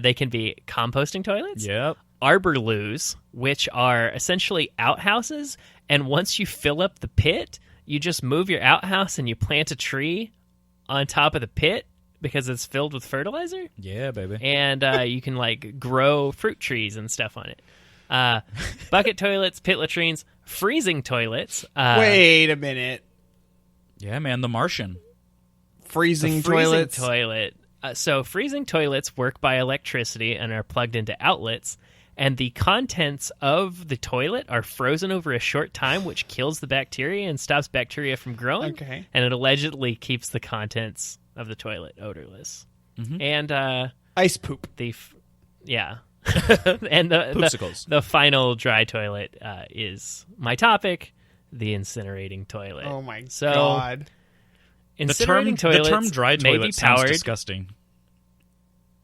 They can be composting toilets, Yep. arbor loos, which are essentially outhouses, and once you fill up the pit, you just move your outhouse and you plant a tree on top of the pit because it's filled with fertilizer, Yeah, baby. and you can like grow fruit trees and stuff on it. Bucket toilets, pit latrines, freezing toilets. Wait a minute. Yeah, man, The Martian. Freezing the freezing toilets. toilet. So freezing toilets work by electricity and are plugged into outlets, and the contents of the toilet are frozen over a short time, which kills the bacteria and stops bacteria from growing. Okay. And it allegedly keeps the contents of the toilet odorless. And Ice poop. yeah. And the Poopsicles. final dry toilet is my topic, the incinerating toilet. Oh my So, god. Incinerating toilets the term dry may be toilet sounds powered. disgusting.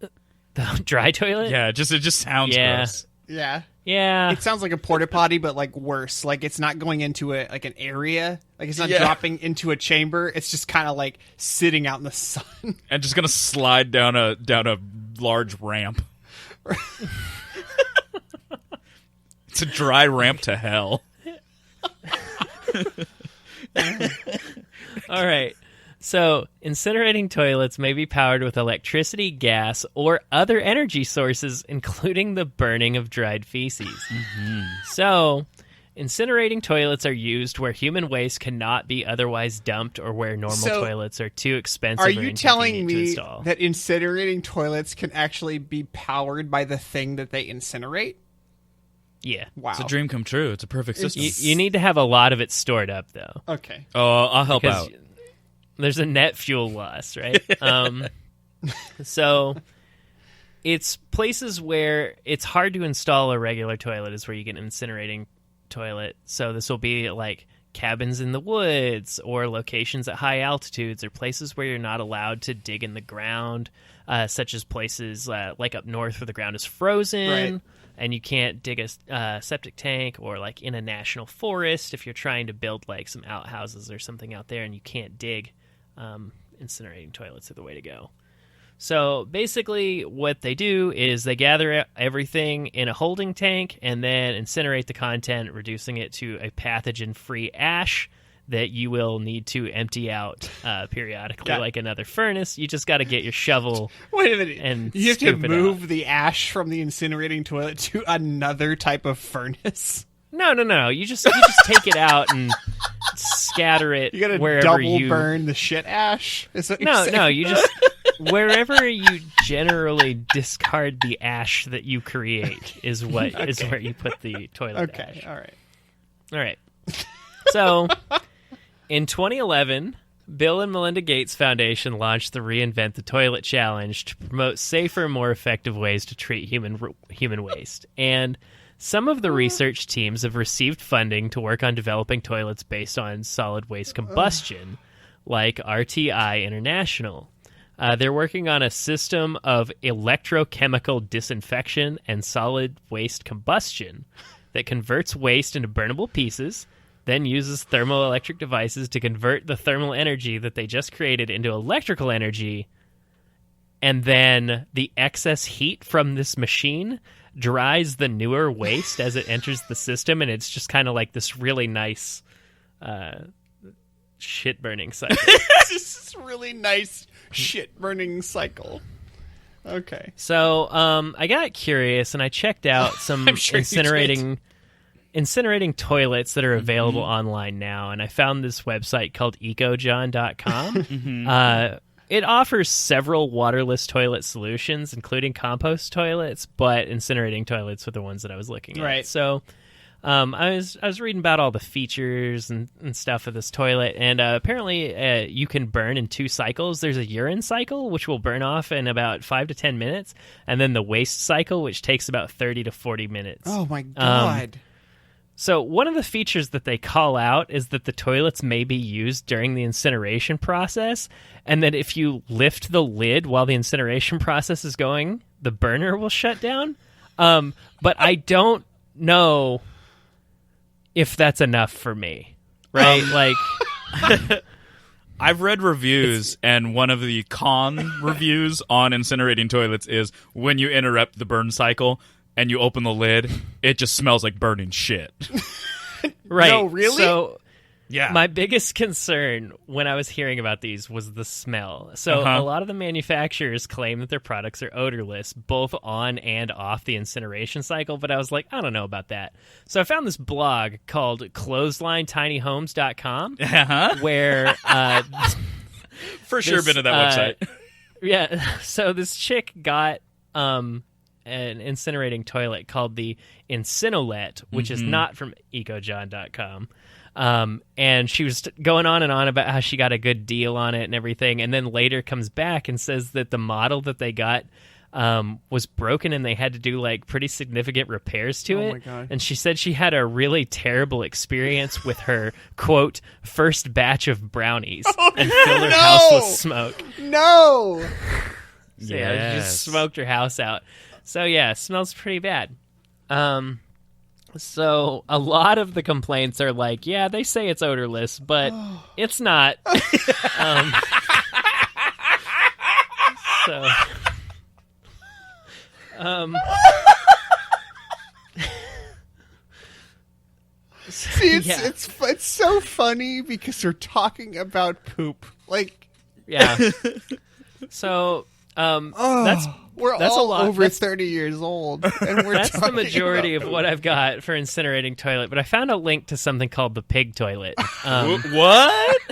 The dry toilet? Yeah, it just sounds Yeah. gross. Yeah. Yeah. It sounds like a porta potty, but like worse. Like it's not going into an area. Like it's not Yeah. dropping into a chamber. It's just kind of like sitting out in the sun. And just gonna slide down a large ramp. It's a dry ramp to hell. All right. So, incinerating toilets may be powered with electricity, gas, or other energy sources, including the burning of dried feces. So, incinerating toilets are used where human waste cannot be otherwise dumped or where normal So, toilets are too expensive Are or you telling inconvenient to me install. that incinerating toilets can actually be powered by the thing that they incinerate? Yeah. Wow. It's a dream come true. It's a perfect system. You need to have a lot of it stored up, though. Okay. Oh, I'll help Because out. there's a net fuel loss, right? So it's places where it's hard to install a regular toilet is where you get an incinerating toilet. So this will be like cabins in the woods or locations at high altitudes or places where you're not allowed to dig in the ground, such as places like up north where the ground is frozen. Right. And you can't dig a septic tank, or like in a national forest if you're trying to build like some outhouses or something out there and you can't dig. Incinerating toilets are the way to go. So basically what they do is they gather everything in a holding tank and then incinerate the content, reducing it to a pathogen-free ash that you will need to empty out periodically, Yeah. like another furnace. You just got to get your shovel. Wait a minute. And you have to scoop it move the ash from the incinerating toilet to another type of furnace. No. You just take it out and scatter it You got to wherever double you burn the shit ash. Is that what you're No, saying? you just wherever you generally discard the ash that you create is what is where you put the toilet Okay. ash. All right. All right. So, in 2011, Bill and Melinda Gates Foundation launched the Reinvent the Toilet Challenge to promote safer, more effective ways to treat human waste. And some of the research teams have received funding to work on developing toilets based on solid waste combustion, like RTI International. They're working on a system of electrochemical disinfection and solid waste combustion that converts waste into burnable pieces, then uses thermoelectric devices to convert the thermal energy that they just created into electrical energy, and then the excess heat from this machine dries the newer waste as it enters the system, and it's just kind of like this really nice shit-burning cycle. This is really nice shit-burning cycle. Okay. So I got curious, and I checked out some sure incinerating toilets that are available online now, and I found this website called ecojohn.com. It offers several waterless toilet solutions, including compost toilets, but incinerating toilets were the ones that I was looking at. Right. So I was reading about all the features and stuff of this toilet, and apparently you can burn in 2 cycles. There's a urine cycle, which will burn off in about 5 to 10 minutes, and then the waste cycle, which takes about 30 to 40 minutes. Oh, my God. So one of the features that they call out is that the toilets may be used during the incineration process, and that if you lift the lid while the incineration process is going, the burner will shut down. But I don't know if that's enough for me, right? I've read reviews, and one of the con reviews on incinerating toilets is when you interrupt the burn cycle and you open the lid, it just smells like burning shit. Right. No, really? So Yeah. my biggest concern when I was hearing about these was the smell. So a lot of the manufacturers claim that their products are odorless, both on and off the incineration cycle, but I was like, I don't know about that. So I found this blog called clotheslinetinyhomes.com where For sure been to that website. yeah, so this chick got an incinerating toilet called the Incinerating, which is not from ecojohn.com. And she was going on and on about how she got a good deal on it and everything, and then later comes back and says that the model that they got was broken and they had to do like pretty significant repairs to it. My God. And she said she had a really terrible experience with her, quote, first batch of brownies and filled her house with smoke. No! So, yeah, she just smoked her house out. So yeah, it smells pretty bad. So a lot of the complaints are like, yeah, they say it's odorless, but it's not. So, See, it's so funny because we're talking about poop. Like, yeah. So, that's we're a all lot. over 30 years old, and we're That's the talking majority about of what I've got for incinerating toilet, but I found a link to something called the pig toilet. What?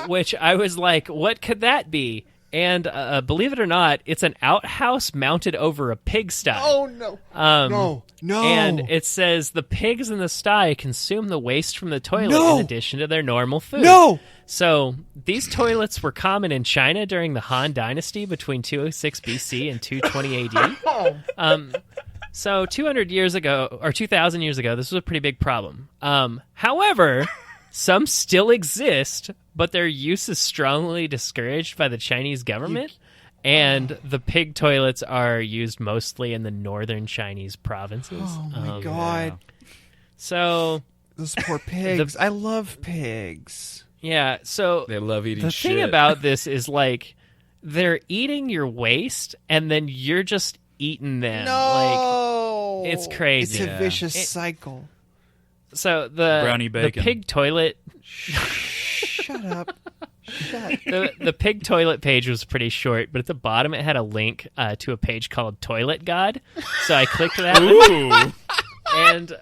Which I was like, what could that be? And believe it or not, it's an outhouse mounted over a pigsty. Oh, no. No. And it says the pigs in the sty consume the waste from the toilet No. in addition to their normal food. No. So these toilets were common in China during the Han Dynasty between 206 BC and 220 AD. So 200 years ago, or 2,000 years ago, this was a pretty big problem. However, some still exist, but their use is strongly discouraged by the Chinese government, and the pig toilets are used mostly in the northern Chinese provinces. Oh, my God. So, Those poor pigs. I love pigs. yeah, so They love eating the shit. thing about this is, like, they're eating your waste, and then you're just eating them. No. It's crazy. It's a vicious cycle. So the Brownie bacon. the pig toilet, Shut up. Shut. the pig toilet page was pretty short, but at the bottom it had a link to a page called Toilet God. So I clicked that, Ooh. and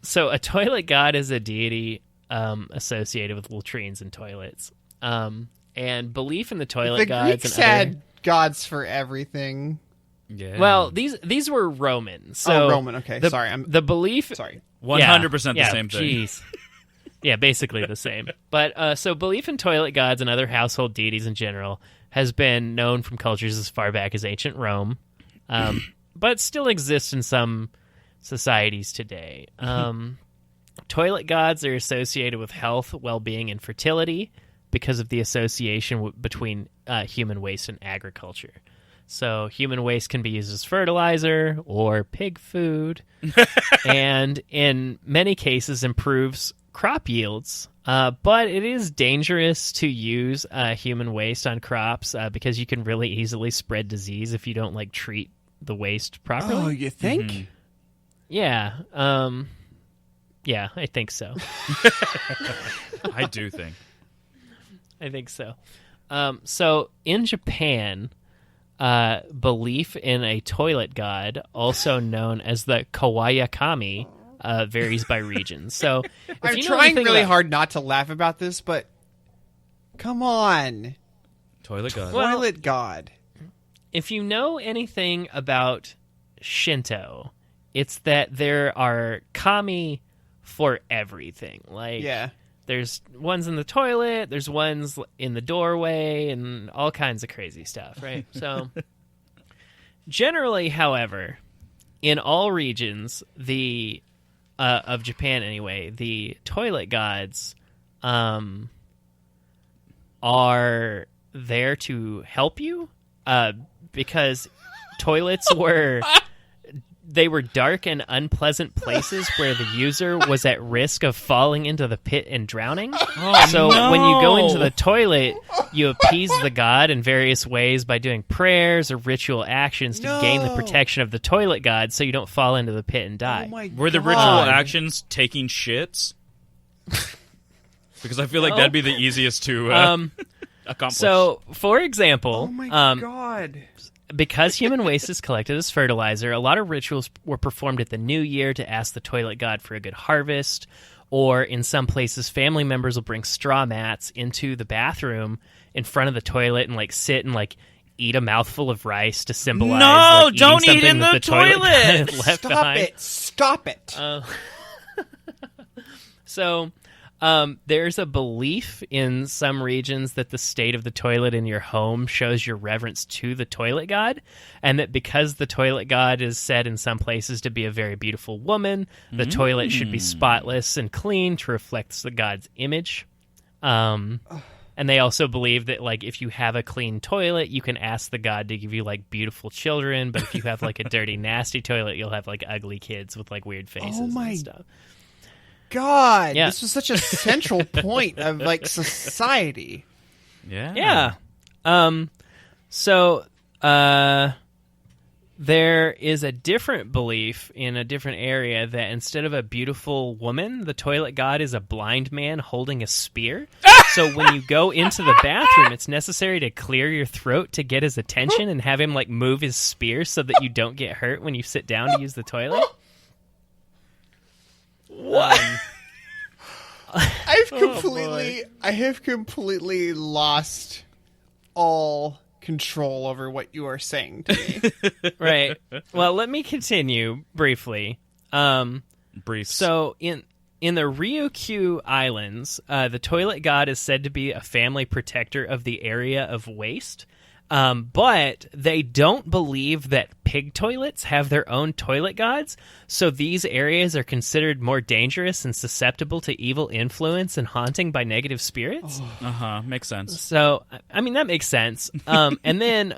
so a toilet god is a deity associated with latrines and toilets. And belief in the toilet The gods Greeks and other... had gods for everything. Yeah. Well, these were Roman. So Roman. Okay, sorry. The belief. Sorry. 100% the same thing. Jeez. Yeah, basically the same. But so belief in toilet gods and other household deities in general has been known from cultures as far back as ancient Rome, but still exists in some societies today. Toilet gods are associated with health, well-being, and fertility because of the association between human waste and agriculture. So human waste can be used as fertilizer or pig food, and in many cases improves crop yields. But it is dangerous to use human waste on crops because you can really easily spread disease if you don't treat the waste properly. Oh, you think? Mm-hmm. Yeah. Yeah, I think so. I do think. I think so. So in Japan, belief in a toilet god, also known as the Kawayakami, varies by region. So if I'm you know trying anything really about- hard not to laugh about this, but come on. Toilet god. Well- Toilet god. If you know anything about Shinto, it's that there are kami for everything. Yeah. There's ones in the toilet, there's ones in the doorway, and all kinds of crazy stuff, right? So, generally, however, in all regions, of Japan anyway, the toilet gods are there to help you because toilets were dark and unpleasant places where the user was at risk of falling into the pit and drowning. So when you go into the toilet, you appease the god in various ways by doing prayers or ritual actions to gain the protection of the toilet god so you don't fall into the pit and die. Oh my Were the God. ritual actions taking shits? Because I feel like that'd be the easiest to accomplish. So, for example, Oh my God. because human waste is collected as fertilizer, a lot of rituals were performed at the new year to ask the toilet god for a good harvest, or in some places, family members will bring straw mats into the bathroom in front of the toilet and sit and eat a mouthful of rice to symbolize No, eating don't eat something in that the toilet god had toilet! left Stop behind. it. Stop it. So, there's a belief in some regions that the state of the toilet in your home shows your reverence to the toilet god, and that because the toilet god is said in some places to be a very beautiful woman, the toilet should be spotless and clean to reflect the god's image. And they also believe that if you have a clean toilet, you can ask the god to give you beautiful children, but if you have a dirty, nasty toilet, you'll have ugly kids with weird faces Oh my and stuff. God. Yeah. This was such a central point of society. yeah. Yeah. So there is a different belief in a different area that instead of a beautiful woman, the toilet god is a blind man holding a spear. So when you go into the bathroom, it's necessary to clear your throat to get his attention and have him move his spear so that you don't get hurt when you sit down to use the toilet. What? I have completely lost all control over what you are saying to me. Right. Well, let me continue briefly. Briefs. So in the Ryukyu Islands, the toilet god is said to be a family protector of the area of waste. But they don't believe that pig toilets have their own toilet gods, so these areas are considered more dangerous and susceptible to evil influence and haunting by negative spirits. Makes sense. So, I mean, that makes sense. And then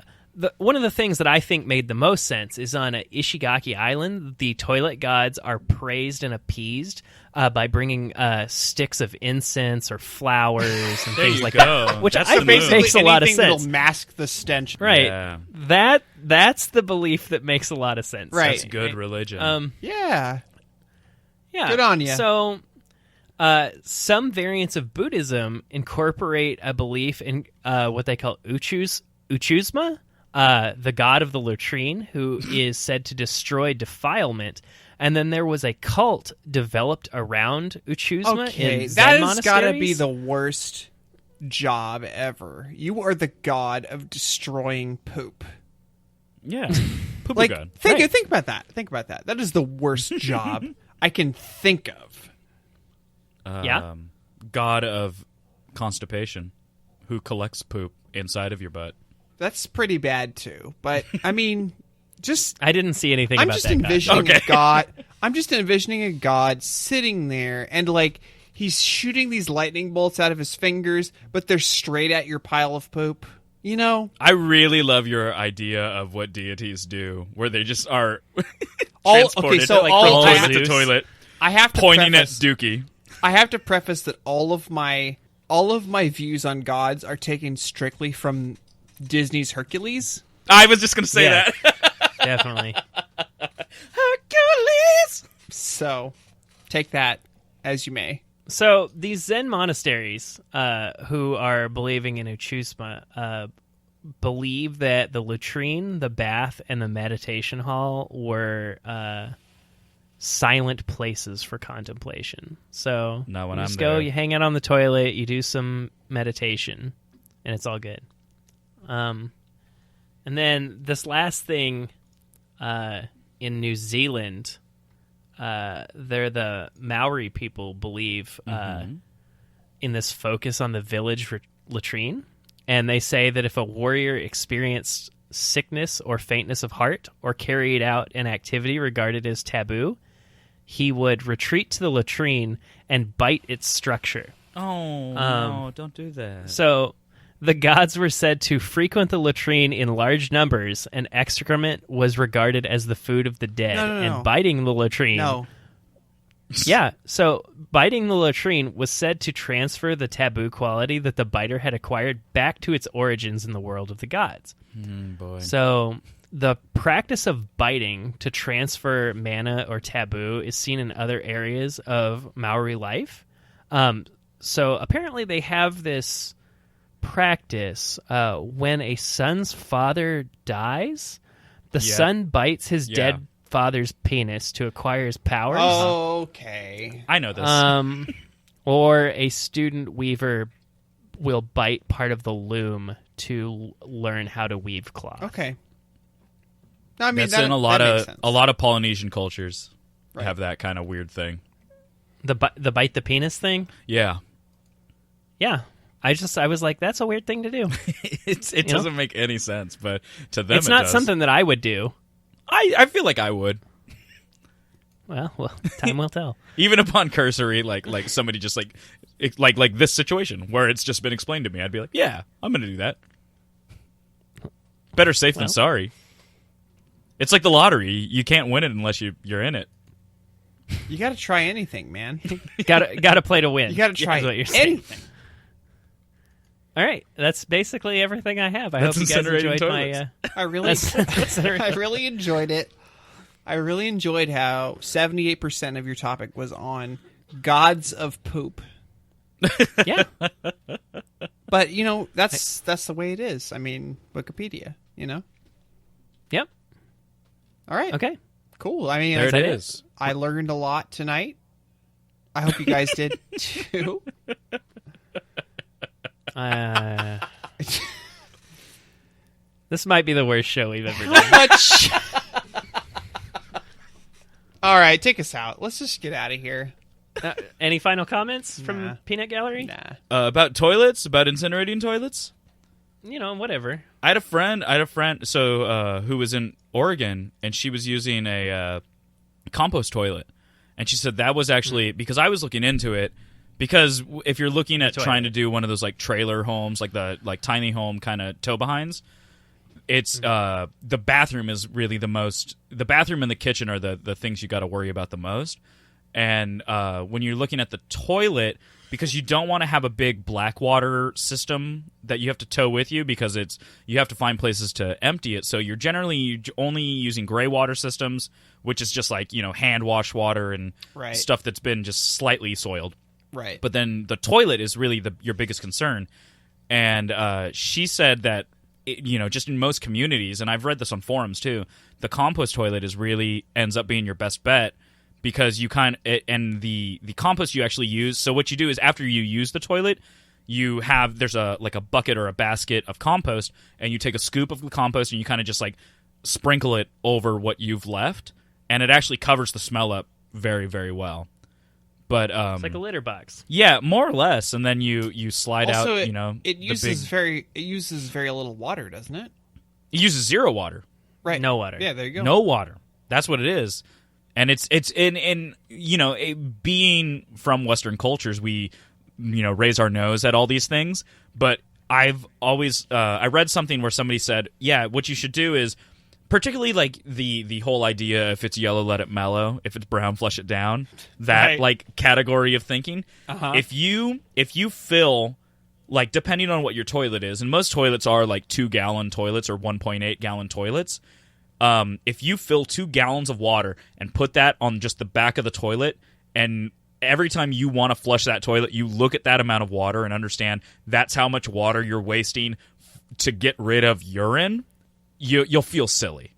one of the things that I think made the most sense is on Ishigaki Island, the toilet gods are praised and appeased by bringing sticks of incense or flowers and There things you like go. that, which That's I the think move. makes a lot of Anything sense. that'll mask the stench. Right. Yeah. That's the belief that makes a lot of sense. Right. That's good religion. Yeah. Yeah. Good on ya. So, some variants of Buddhism incorporate a belief in what they call Uchuzma, the god of the latrine, who is said to destroy defilement. And then there was a cult developed around Uchuzma Okay, in Zen that has monasteries. got to be the worst job ever. You are the god of destroying poop. yeah. Poop Like, god. think about that. Think about that. That is the worst job I can think of. Yeah? god of constipation who collects poop inside of your butt. That's pretty bad too. But I mean, I didn't see anything I'm about just that. envisioning a god. I'm just envisioning a god sitting there and like he's shooting these lightning bolts out of his fingers, but they're straight at your pile of poop. You know? I really love your idea of what deities do, where they just are All transported so from all I, toilet to toilet, I have to pointing preface, at Dookie. I have to preface that all of my views on gods are taken strictly from Disney's Hercules. I was just going to say Yeah. that. Definitely. Hercules! So, take that as you may. So these Zen monasteries, who are believing in Uchusma, believe that the latrine, the bath, and the meditation hall were silent places for contemplation. So Not when you I'm just go, there. you hang out on the toilet, you do some meditation, and it's all good. And then this last thing in New Zealand. They're the Maori people believe in this focus on the village latrine, and they say that if a warrior experienced sickness or faintness of heart or carried out an activity regarded as taboo, he would retreat to the latrine and bite its structure. Oh, no, don't do that. So the gods were said to frequent the latrine in large numbers, and excrement was regarded as the food of the dead. No. And biting the latrine... No. Yeah, so biting the latrine was said to transfer the taboo quality that the biter had acquired back to its origins in the world of the gods. Boy. So the practice of biting to transfer mana or taboo is seen in other areas of Maori life. So apparently they have this practice when a son's father dies, the son bites his dead father's penis to acquire his powers. Okay. I know this. Or a student weaver will bite part of the loom to learn how to weave cloth. Okay. No, I mean, That's in a lot that makes of sense. Polynesian cultures. Right. Have that kind of weird thing. The bite the penis thing? Yeah. Yeah. I was like, that's a weird thing to do. It doesn't make any sense, but to them It's not does. something that I would do. I feel like I would. Well, time will tell. Even upon cursory, like somebody just like this situation where it's just been explained to me, I'd be like, yeah, I'm going to do that. Better safe than sorry. It's like the lottery. You can't win it unless you're in it. You got to try anything, man. Gotta play to win. You got to try is what you're saying. anything. All right, that's basically everything I have. I That's hope you guys Incinerating enjoyed Toilets. I really, That's I really enjoyed it. I really enjoyed how 78% of your topic was on gods of poop. yeah. But you know, that's the way it is. I mean, Wikipedia. You know. Yep. All right. Okay. Cool. I mean, There it I- is. I learned a lot tonight. I hope you guys did too. This might be the worst show we've ever done. How much? All right, take us out. Let's just get out of here. Any final comments from Nah. Peanut Gallery? Nah. About toilets, about incinerating toilets. You know, whatever. I had a friend, so who was in Oregon, and she was using a compost toilet, and she said that was actually because I was looking into it. Because if you're looking at trying to do one of those like trailer homes, like the tiny home kind of tow behinds, it's the bathroom is really the most. The bathroom and the kitchen are the things you got to worry about the most. And when you're looking at the toilet, because you don't want to have a big black water system that you have to tow with you, because you have to find places to empty it. So you're generally only using gray water systems, which is just like hand wash water and Right. stuff that's been just slightly soiled. Right. But then the toilet is really your biggest concern. And she said that, just in most communities, and I've read this on forums too, the compost toilet ends up being your best bet because you and the compost you actually use. So what you do is after you use the toilet, there's a bucket or a basket of compost, and you take a scoop of the compost and you kind of just like sprinkle it over what you've left, and it actually covers the smell up very, very well. But It's like a litter box. yeah, more or less, and then you slide Also, out. it uses very little water, doesn't it? It uses zero water. Right. No water. Yeah, there you go. No water. That's what it is. And it's in being from Western cultures, we raise our nose at all these things. But I've always I read something where somebody said, yeah, what you should do is, particularly like the whole idea, if it's yellow, let it mellow. If it's brown, flush it down. That Right. like category of thinking. Uh-huh. If you fill, like, depending on what your toilet is, and most toilets are like 2-gallon toilets or 1.8-gallon toilets. If you fill 2 gallons of water and put that on just the back of the toilet, and every time you want to flush that toilet, you look at that amount of water and understand that's how much water you're wasting to get rid of urine, you'll feel silly.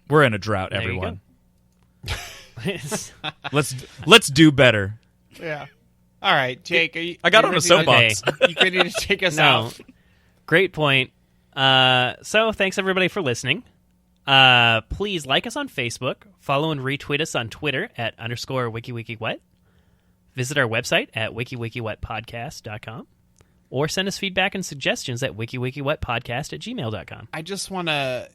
We're in a drought, There you everyone. go. Let's do better. Yeah. All right, Jake. I got on a soapbox. You ready to take us No. out? Great point. So thanks everybody for listening. Please like us on Facebook, follow and retweet us on Twitter at _WikiWikiWhat. Visit our website at wikiwikiwhatpodcast.com, or send us feedback and suggestions at wikiwikiwhatpodcast@gmail.com. I just want to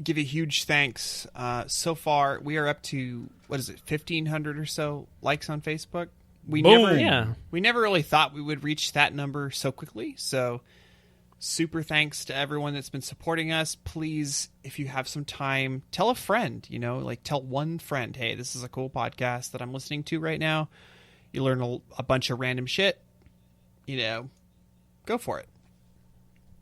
give a huge thanks. So far, we are up to 1,500 or so likes on Facebook. We Boom. never really thought we would reach that number so quickly. So, super thanks to everyone that's been supporting us. Please, if you have some time, tell a friend. Tell one friend, hey, this is a cool podcast that I'm listening to right now. You learn a bunch of random shit. Go for it.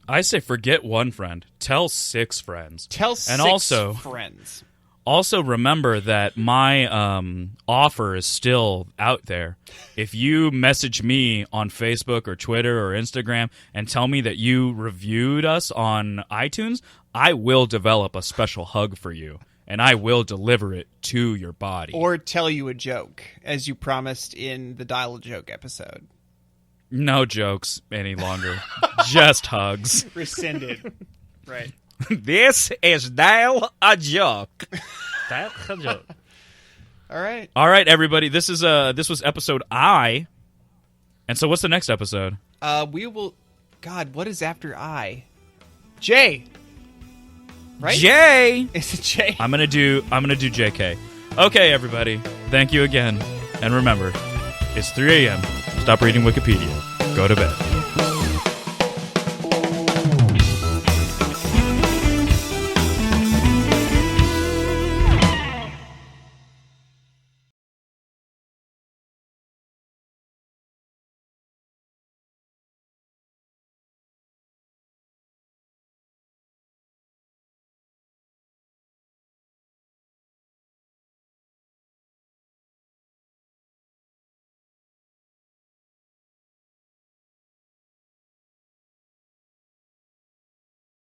I say forget one friend. Tell 6 friends. Tell And 6 also- friends. Also, remember that my offer is still out there. If you message me on Facebook or Twitter or Instagram and tell me that you reviewed us on iTunes, I will develop a special hug for you, and I will deliver it to your body. Or tell you a joke, as you promised in the Dial a Joke episode. No jokes any longer. Just hugs. Rescinded. Right. This is Dial a Joke. That's a joke. All right. All right, everybody. This was episode I. And so what's the next episode? We will... God, what is after I? J. Right? J. Is it J? I'm gonna do JK. Okay, everybody. Thank you again. And remember, it's 3 a.m. Stop reading Wikipedia. Go to bed.